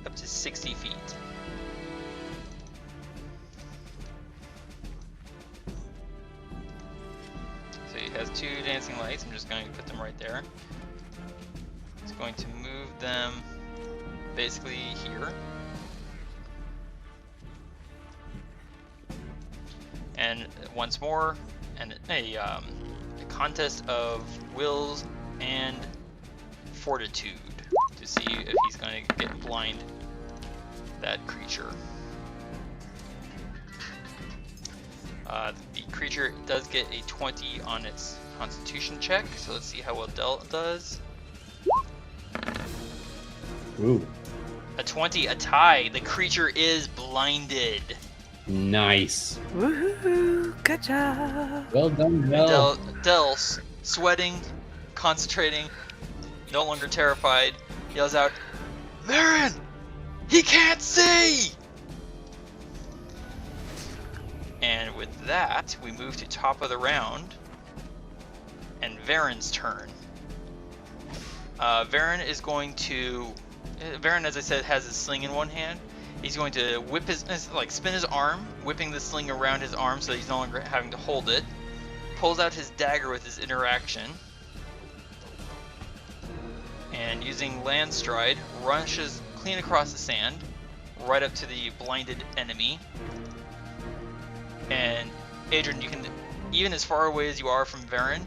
Up to 60 feet. So he has 2 dancing lights. I'm just going to put them right there. It's going to move them basically here. And once more, and a contest of wills and fortitude to see if he's going to get blind that creature. The creature does get a 20 on its constitution check, so let's see how well Del does. Ooh. A 20, a tie. The creature is blinded. Nice. Woohoo! Good job. Well done, Mel. Del, sweating, concentrating, no longer terrified, yells out, "Varin! He can't see!" And with that, we move to top of the round, and Varin's turn. Varin is going to... Varin, as I said, has his sling in one hand. He's going to whip spin his arm, whipping the sling around his arm so he's no longer having to hold it. Pulls out his dagger with his interaction. And using land stride, rushes clean across the sand, right up to the blinded enemy. And Adran, you can, even as far away as you are from Varin,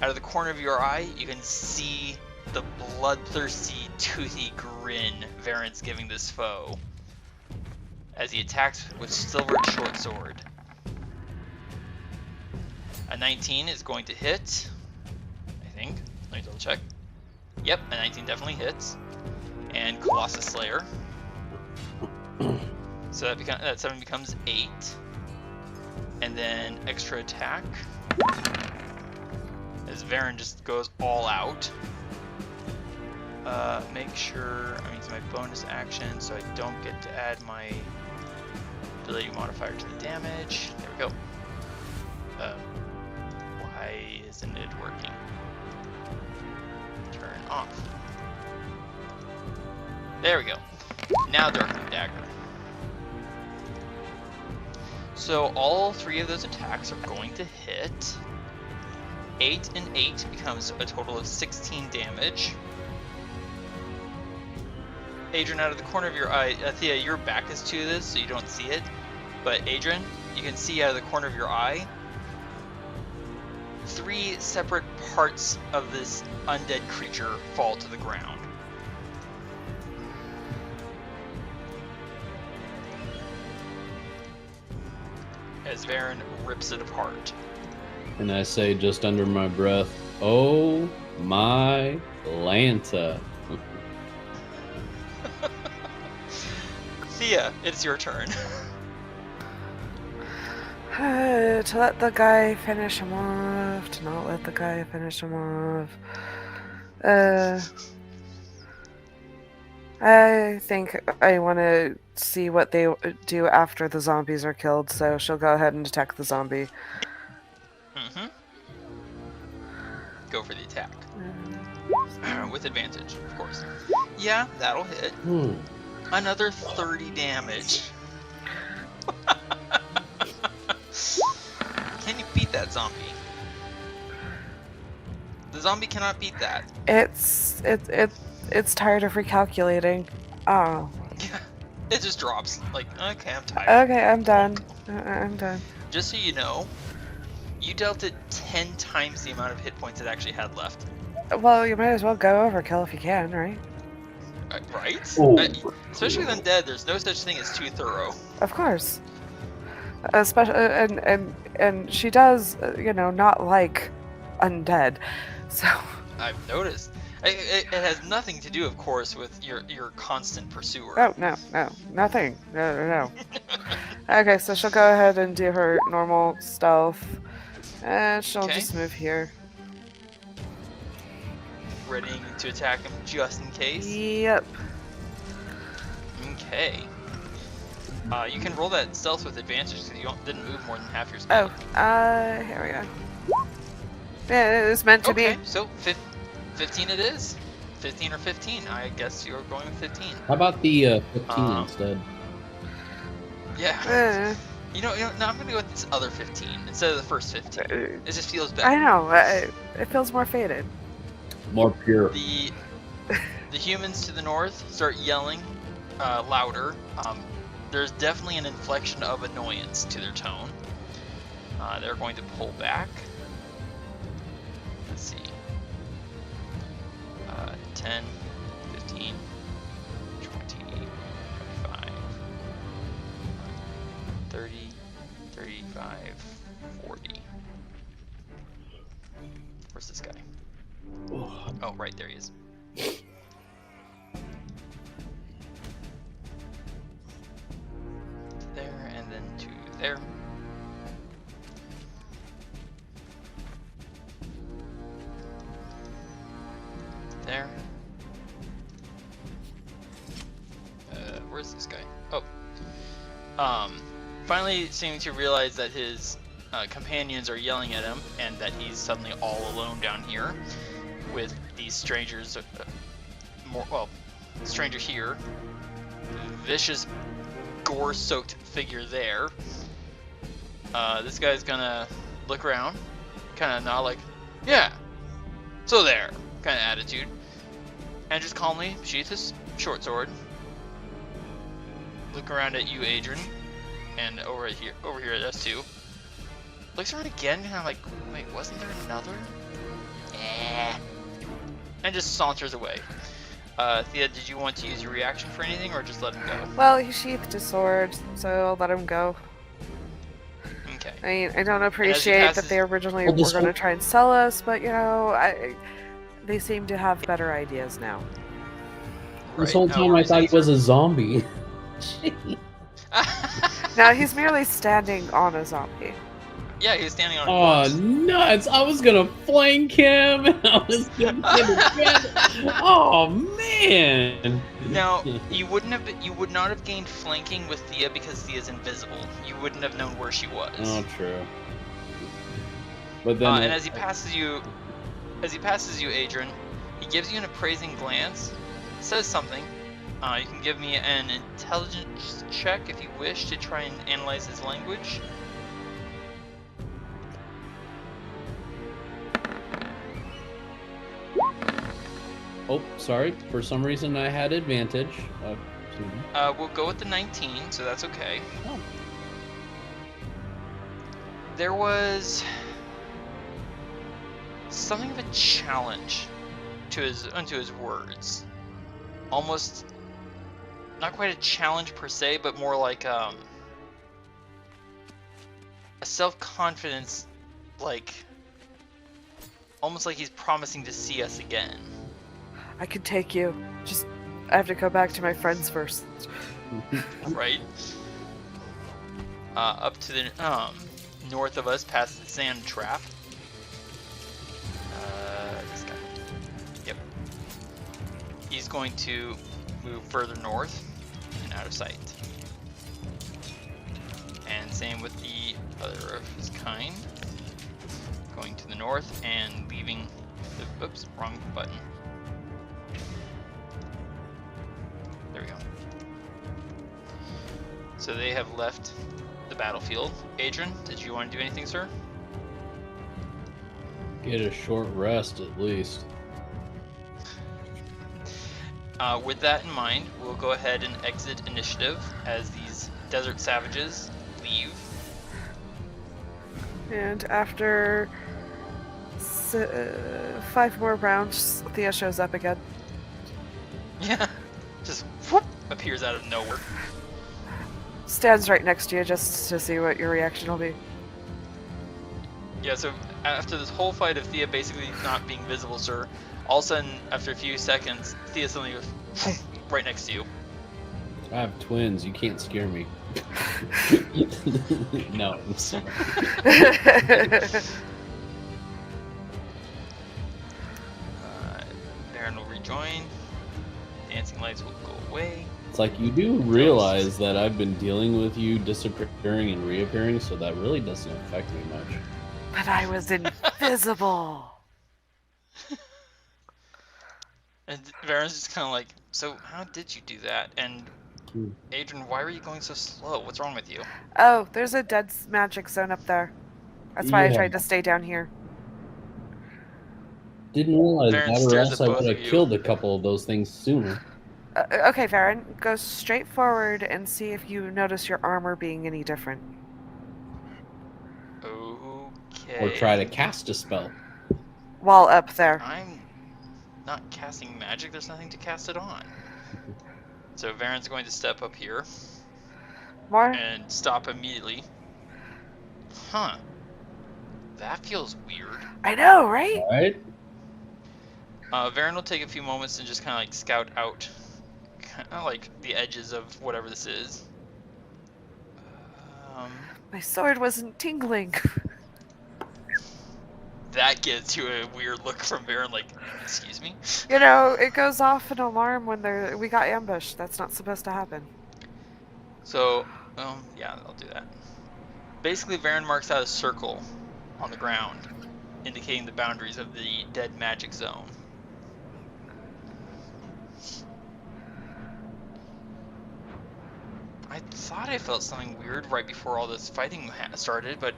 out of the corner of your eye, you can see the bloodthirsty, toothy grin Varin's giving this foe as he attacks with silvered short sword. A 19 is going to hit, I think. Let me double check. Yep, a 19 definitely hits. And Colossus Slayer. So that 7 becomes 8. And then extra attack. As Varin just goes all out. Make sure I'm using my bonus action so I don't get to add my ability modifier to the damage. There we go. Why isn't it working? Turn off. There we go. Now Darkling Dagger. So all 3 of those attacks are going to hit. 8 and 8 becomes a total of 16 damage. Adran, out of the corner of your eye, Thía, your back is to this, so you don't see it. But Adran, you can see out of the corner of your eye 3 separate parts of this undead creature fall to the ground. As Varin rips it apart. And I say just under my breath, "Oh my Lanta." Thía, it's your turn. To let the guy finish him off, to not let the guy finish him off. I think I want to see what they do after the zombies are killed, so she'll go ahead and attack the zombie. Mm-hmm. Go for the attack. With advantage, of course. Yeah, that'll hit. Another 30 damage. Can you beat that zombie? The zombie cannot beat that. It's tired of recalculating. Oh. It just drops. Like, okay, I'm tired. Okay, I'm done. I'm done. Just so you know, you dealt it 10 times the amount of hit points it actually had left. Well, you might as well go overkill if you can, right? Right? Oh. Especially with undead, there's no such thing as too thorough. Of course. Especially, and she does, not like undead, so. I've noticed. It has nothing to do, of course, with your constant pursuer. Oh, no, nothing. No. Okay, so she'll go ahead and do her normal stealth, and she'll just move here. Readying to attack him just in case? Yep. Okay. You can roll that stealth with advantage because you didn't move more than half your speed. Oh, here we go. Yeah, it was meant to be. Okay, so 15 it is. 15 or 15. I guess you're going with 15. How about the 15 instead? Yeah. You know, no, I'm gonna go with this other 15 instead of the first 15. It just feels better. I know. It feels more faded. More pure. The humans to the north start yelling louder. There's definitely an inflection of annoyance to their tone. They're going to pull back. Let's see. 10, 15, 20, 25, 30, 35, 40. Where's this guy? Oh, right, there he is. There, and then to there. There. Where's this guy? Oh. Finally seeming to realize that his companions are yelling at him and that he's suddenly all alone down here with these strangers, stranger here, vicious gore-soaked figure there. This guy's gonna look around, kind of nod like, yeah, so there, kind of attitude, and just calmly sheath his short sword. Look around at you, Adran, and over here at us too. Looks around again, and I'm like, wait, wasn't there another? And just saunters away. Thía, did you want to use your reaction for anything, or just let him go? Well, he sheathed his sword, so I'll let him go. Okay. I mean, I don't appreciate that they originally were going to try and sell us, but they seem to have better ideas now. This whole time I thought he was a zombie. Now he's merely standing on a zombie. Yeah, he was standing on a Oh, corpse. nuts! I was gonna flank him. I was gonna get it. Oh man! Now you would not have gained flanking with Thía because Thea's invisible. You wouldn't have known where she was. Oh, true. But then, and as he passes you, Adran, he gives you an appraising glance, says something. You can give me an intelligence check if you wish to try and analyze his language. oh, sorry. For some reason, I had advantage. We'll go with the 19, so that's okay. Oh. there was something of a challenge to his words. Almost not quite a challenge per se, but more like a self-confidence, like almost like he's promising to see us again. I can take you. Just, I have to go back to my friends first. Right? Up to the north of us, past the sand trap. This guy. Yep. He's going to move further north and out of sight. And same with the other of his kind. Going to the north and leaving the... Oops, wrong button. There we go. So they have left the battlefield. Adran, did you want to do anything, sir? Get a short rest at least. With that in mind, we'll go ahead and exit initiative as these desert savages leave. And after 5 more rounds, Thía shows up again. Yeah, just whoop, appears out of nowhere. Stands right next to you just to see what your reaction will be. Yeah, so after this whole fight of Thía basically not being visible, sir, all of a sudden, after a few seconds, Thía suddenly goes right next to you. I have twins. You can't scare me. No, I'm sorry. Varin will rejoin. Dancing lights will go away. It's like you do realize that I've been dealing with you disappearing and reappearing, so that really doesn't affect me much. But I was invisible. And Varin's just kind of like, so how did you do that? And Adran, why are you going so slow? What's wrong with you? Oh, there's a dead magic zone up there. That's why I Yeah. tried to stay down here. Didn't realize Varin that, or stares else at I both would of have you. killed a couple of those things sooner. Okay, Varin, go straight forward and see if you notice your armor being any different. Okay. Or try to cast a spell. While up there. I'm not casting magic. There's nothing to cast it on. So Varin's going to step up here More? and stop immediately. Huh. That feels weird. I know, right? Alright? Varin will take a few moments and just kind of like scout out kind of like the edges of whatever this is. My sword wasn't tingling. That gives you a weird look from Varin, like, excuse me? You know, it goes off an alarm when we got ambushed. That's not supposed to happen. So, yeah, I'll do that. Basically, Varin marks out a circle on the ground, indicating the boundaries of the dead magic zone. I thought I felt something weird right before all this fighting started, but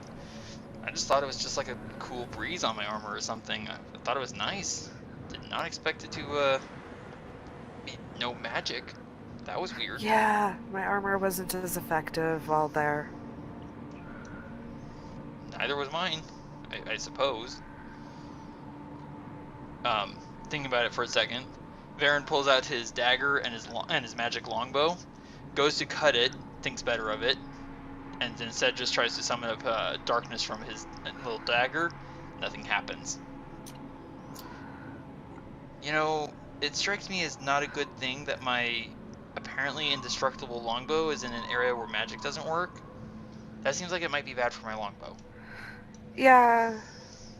I just thought it was just like a cool breeze on my armor or something. I thought it was nice. Did not expect it to be no magic. That was weird. Yeah, my armor wasn't as effective while there. Neither was mine, I suppose. Thinking about it for a second, Varin pulls out his dagger and his magic longbow, goes to cut it, thinks better of it, and instead just tries to summon up darkness from his little dagger. Nothing happens. You know, it strikes me as not a good thing that my apparently indestructible longbow is in an area where magic doesn't work. That seems like it might be bad for my longbow. Yeah.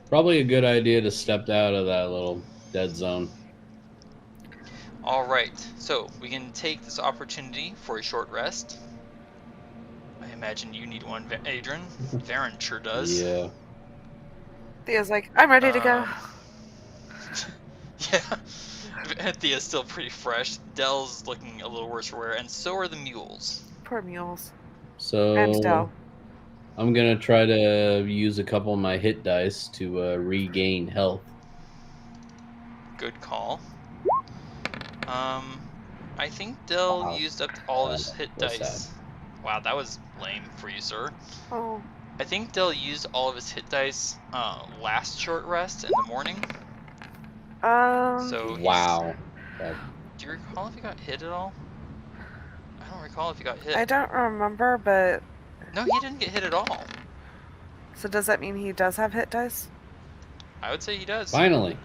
Probably a good idea to step out of that little dead zone. Alright, so we can take this opportunity for a short rest. I imagine you need one, Adran. Varin sure does. Yeah. Thea's like, I'm ready to go. Yeah. Thea's still pretty fresh. Dell's looking a little worse for wear, and so are the mules. Poor mules. So And Del. I'm gonna try to use a couple of my hit dice to regain health. Good call. I think Dell used up all of his hit What's dice. Wow, that was lame for you, sir. Oh. I think Del used all of his hit dice last short rest in the morning. So Wow. Do you recall if he got hit at all? I don't recall if he got hit. I don't remember, but... No, he didn't get hit at all. So does that mean he does have hit dice? I would say he does. Finally.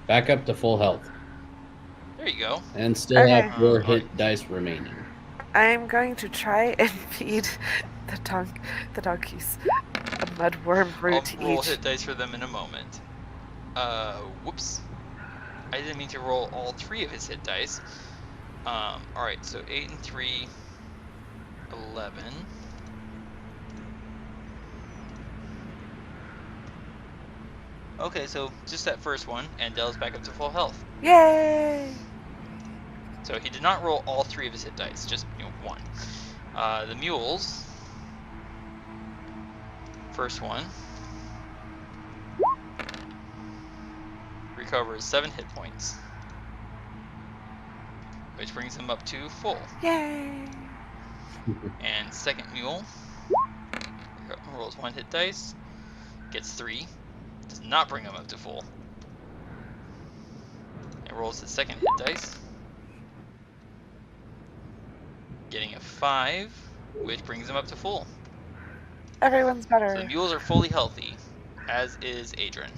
Back up to full health. There you go. And still have 4 hit dice remaining. I'm going to try and feed the donkeys a mudworm root I'll roll each. hit dice for them in a moment. Whoops. I didn't mean to roll all 3 of his hit dice. Alright, so 8 and 3, 11. Okay, so just that first one, and Dell's back up to full health. Yay! So he did not roll all 3 of his hit dice, just 1. The mules. First one. Recovers 7 hit points. Which brings him up to full. Yay! And second mule. Rolls 1 hit dice. Gets 3. Does not bring him up to full. And rolls his second hit dice. Getting a 5, which brings him up to full. Everyone's better. So the mules are fully healthy, as is Adran.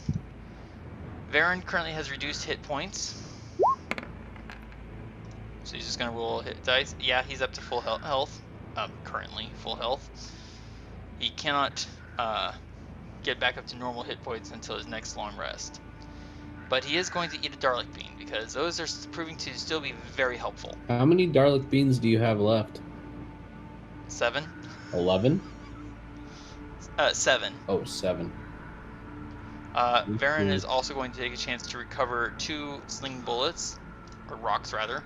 Varin currently has reduced hit points. So he's just going to roll hit dice. Yeah, he's up to full health. Currently, full health. He cannot get back up to normal hit points until his next long rest. But he is going to eat a Dalek bean, because those are proving to still be very helpful. How many Dalek beans do you have left? 7? 11? 7. Oh, 7. Varin is also going to take a chance to recover 2 sling bullets, or rocks rather.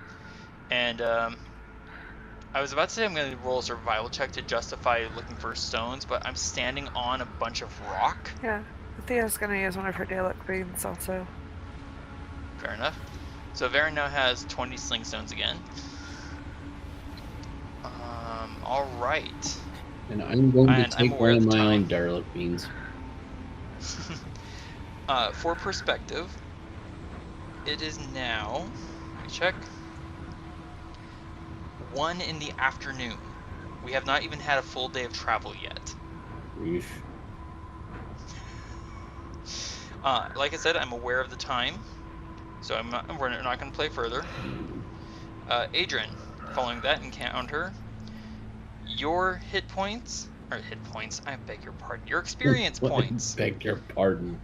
And I was about to say I'm going to roll a survival check to justify looking for stones, but I'm standing on a bunch of rock. Yeah, Thea's gonna use one of her Dalek beans also. Fair enough. So Varin now has 20 sling stones again. Alright. And I'm going to And I'm take aware one of of the my time. own Dalek beans. For perspective, it is now, let me check, 1 in the afternoon. We have not even had a full day of travel yet. Yeesh. Like I said, I'm aware of the time, so we're not going to play further. Adran, following that encounter, your hit points, I beg your pardon, your experience points. I beg your pardon.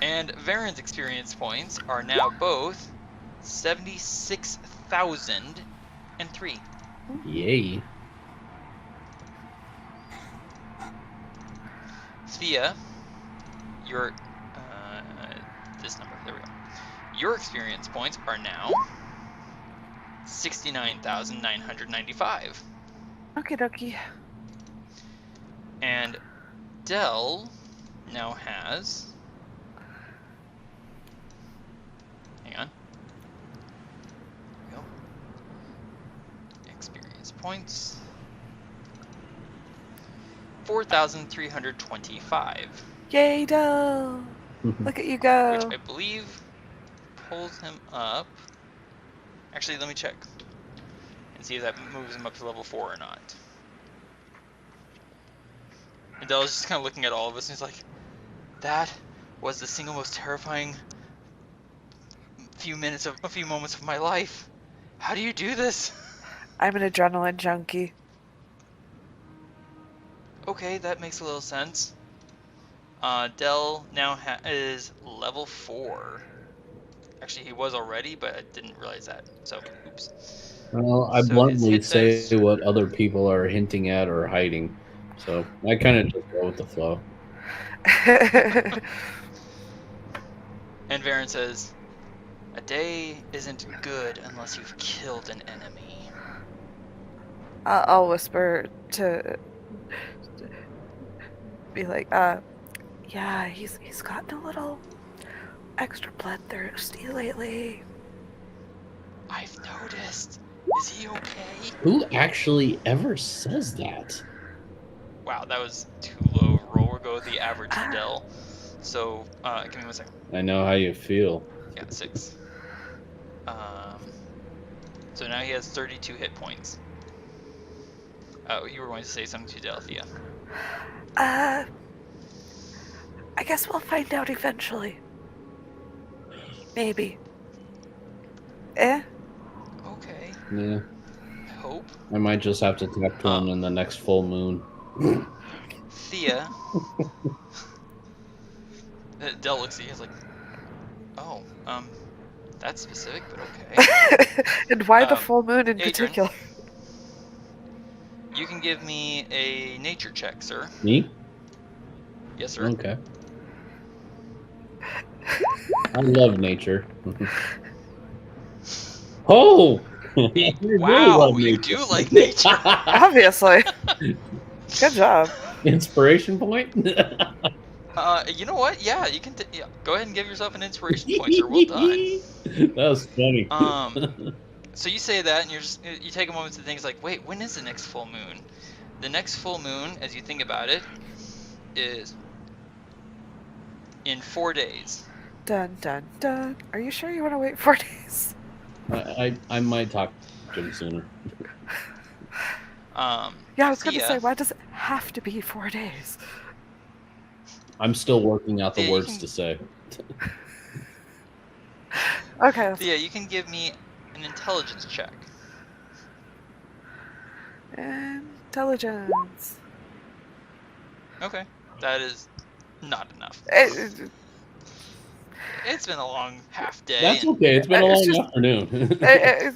And Varin's experience points are now both 76,003. Yay. Thía, your this number, there we go. Your experience points are now 69,995. Okie dokie. And Dell now has, hang on, there we go. Experience points, 4,325. Yay, Del! Look at you go. Which I believe pulls him up. Actually, let me check and see if that moves him up to level 4 or not. And Dell's just kind of looking at all of us, and he's like, "That was the single most terrifying few moments of my life. How do you do this?" I'm an adrenaline junkie. Okay, that makes a little sense. Dell now is level 4. Actually, he was already, but I didn't realize that. So, oops. Well, I So bluntly his say hit dice- what other people are hinting at or hiding. So I kind of just go with the flow. And Varin says, "A day isn't good unless you've killed an enemy." I'll whisper to be like, yeah, he's gotten a little extra bloodthirsty lately. I've noticed. Is he okay? Who actually ever says that? Wow, that was too low of a roll. We'll go with the average for Dell. So, give me 1 second. I know how you feel. Yeah, 6. So now he has 32 hit points. Oh, you were going to say something to Dell, Thía. I guess we'll find out eventually. Maybe. Okay. Yeah. I hope. I might just have to talk to him in the next full moon. Thía. Dell looks at you, he's like, oh, that's specific, but okay. And why the full moon in Adran, particular? You can give me a nature check, sir. Me? Yes, sir. Okay. I love nature. Oh! I really Wow, love you nature. do like nature. Obviously. Good job. Inspiration point? You know what? Yeah, you can. Yeah, go ahead and give yourself an inspiration point, sir. Well done. That was funny. So you say that, and you take a moment to think. It's like, wait, when is the next full moon? The next full moon, as you think about it, is in 4 days. Dun dun dun. Are you sure you want to wait 4 days? I might talk to him sooner. Yeah, I was gonna Thía, say, why does it have to be 4 days? I'm still working out the Thía, words to say. Okay. Thía, you can give me an intelligence check. Intelligence. Okay, that is not enough. It's been a long half day. That's okay. It's been a long afternoon. Yeah.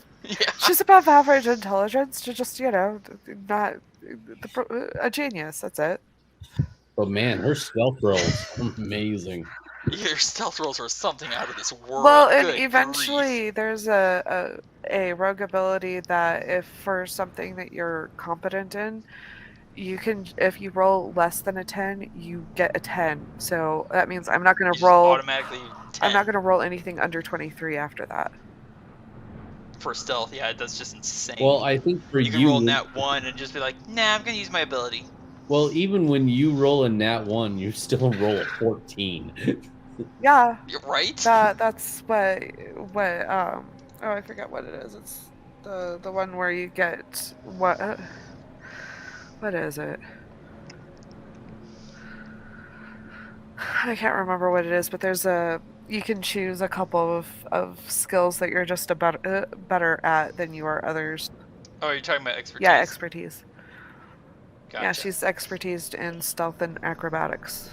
She's above average intelligence. To just, not a genius. That's it. But man, her stealth rolls amazing. Your stealth rolls are something out of this world. Well, and Good eventually grief. there's a rogue ability that if for something that you're competent in, you can, if you roll less than a 10, you get a 10. So that means I'm not going to roll automatically 10. I'm not going to roll anything under 23 after that. For stealth, yeah, that's just insane. Well, I think for you can roll nat 1 and just be like, nah, I'm going to use my ability. Well, even when you roll a nat 1, you still roll a 14. Yeah. You're right? That's what oh, I forget what it is. It's the one where you get what is it? I can't remember what it is, but there's you can choose a couple of skills that you're just better at than you are others. Oh, you're talking about expertise? Yeah, expertise. Gotcha. Yeah, she's expertised in stealth and acrobatics.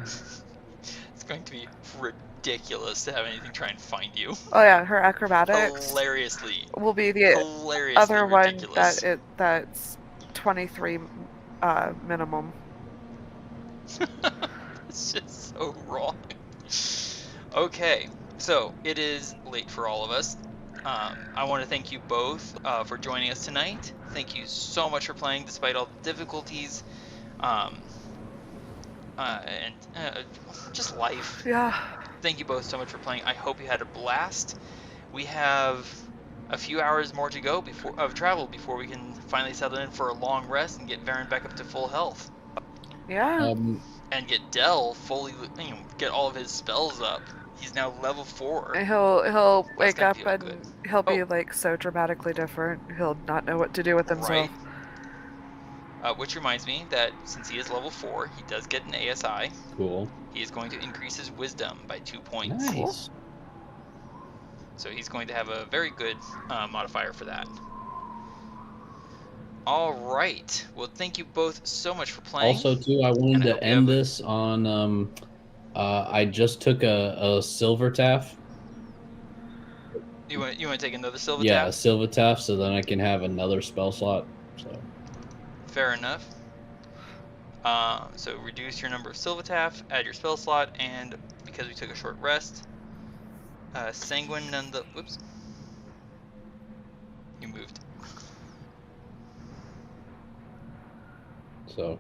It's going to be ridiculous to have anything try and find you. Oh yeah, her acrobatics hilariously will be the other ridiculous. one that's 23 minimum. It's just so wrong. Okay, so it is late for all of us. I want to thank you both for joining us tonight. Thank you so much for playing despite all the difficulties and just life. Yeah. Thank you both so much for playing. I hope you had a blast. We have a few hours more to go of travel before we can finally settle in for a long rest and get Varin back up to full health. Yeah. And get Dell fully, get all of his spells up. He's now level 4. And he'll wake up and good. he'll be like so dramatically different. He'll not know what to do with himself. Right. Which reminds me that since he is level 4, he does get an ASI. Cool. He is going to increase his wisdom by 2 points. Nice. Cool. So he's going to have a very good modifier for that. All right. Well, thank you both so much for playing. Also, too, I wanted to end this on. I just took a silver taff. You want to take another silver Yeah, taff? a silver taff, so then I can have another spell slot. So. Fair enough. So reduce your number of silver taff, add your spell slot, and because we took a short rest, sanguine none the. Whoops. You moved. So.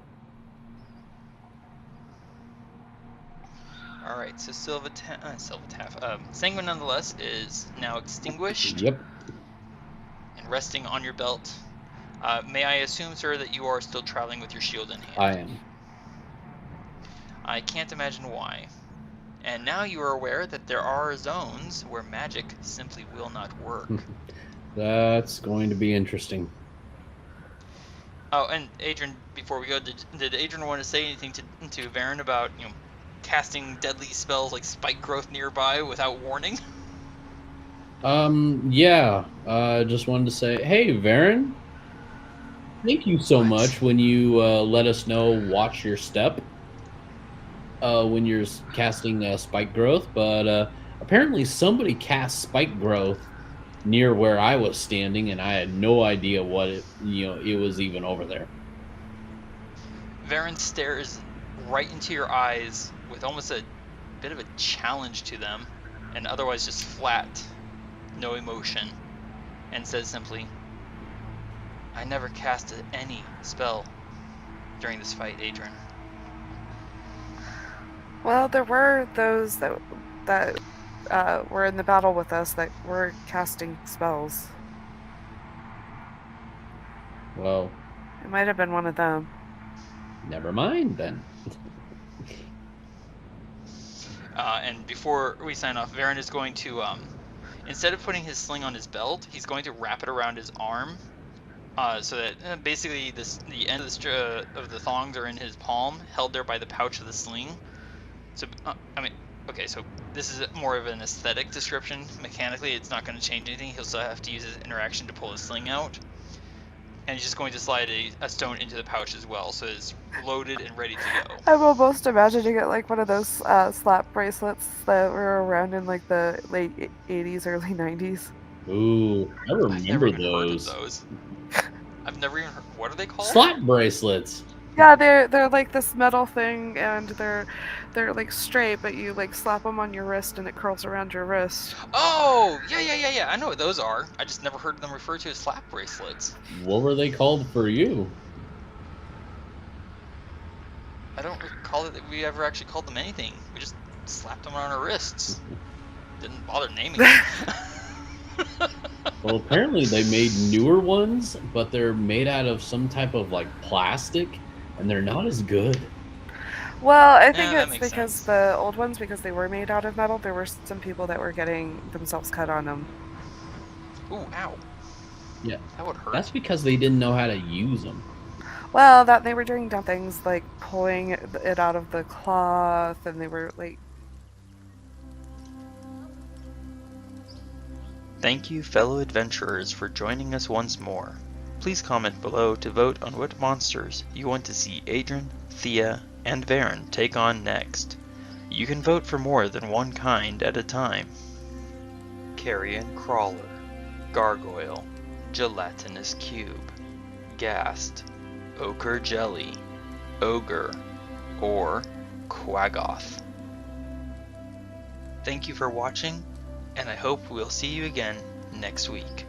All right. So sanguine nonetheless is now extinguished. Yep. resting on your belt. May I assume, sir, that you are still traveling with your shield in hand? I am. I can't imagine why. And now you are aware that there are zones where magic simply will not work. That's going to be interesting. Oh, and Adran, before we go, did Adran want to say anything to Varin about, casting deadly spells like spike growth nearby without warning? Yeah. Just wanted to say, hey, Varin, thank you so much when you let us know watch your step when you're casting spike growth, but apparently somebody cast spike growth near where I was standing, and I had no idea what it was even over there. Varin stares right into your eyes with almost a bit of a challenge to them, and otherwise just flat, no emotion, and says simply, I never cast any spell during this fight, Adran. Well, there were those that were in the battle with us that were casting spells. Well, It might have been one of them. never mind then. And before we sign off, Varin is going to, instead of putting his sling on his belt, he's going to wrap it around his arm, so that basically the end of the thongs are in his palm, held there by the pouch of the sling. So, okay, so this is more of an aesthetic description. Mechanically, it's not going to change anything. He'll still have to use his interaction to pull his sling out. And he's just going to slide a stone into the pouch as well, so it's loaded and ready to go. I'm almost imagining it like one of those slap bracelets that were around in like the late 80s, early 90s. Ooh, I I've never remember even heard of those. those. I've never even heard. What are they called? Slap bracelets. Yeah, they're like this metal thing, and they're like straight, but you like slap them on your wrist, and it curls around your wrist. Oh, yeah. I know what those are. I just never heard them referred to as slap bracelets. What were they called for you? I don't recall that we ever actually called them anything. We just slapped them on our wrists. Didn't bother naming them. Well, apparently they made newer ones, but they're made out of some type of like plastic, and they're not as good. Well, I think that it's makes because sense. the old ones, because they were made out of metal, there were some people that were getting themselves cut on them. Ooh, ow. Yeah, That would hurt. that's because they didn't know how to use them. Well, that they were doing dumb things like pulling it out of the cloth, and they were like. Thank you, fellow adventurers, for joining us once more. Please comment below to vote on what monsters you want to see Adran, Thía, and Varin take on next. You can vote for more than one kind at a time. Carrion Crawler, Gargoyle, Gelatinous Cube, Ghast, Ochre Jelly, Ogre, or Quaggoth. Thank you for watching, and I hope we'll see you again next week.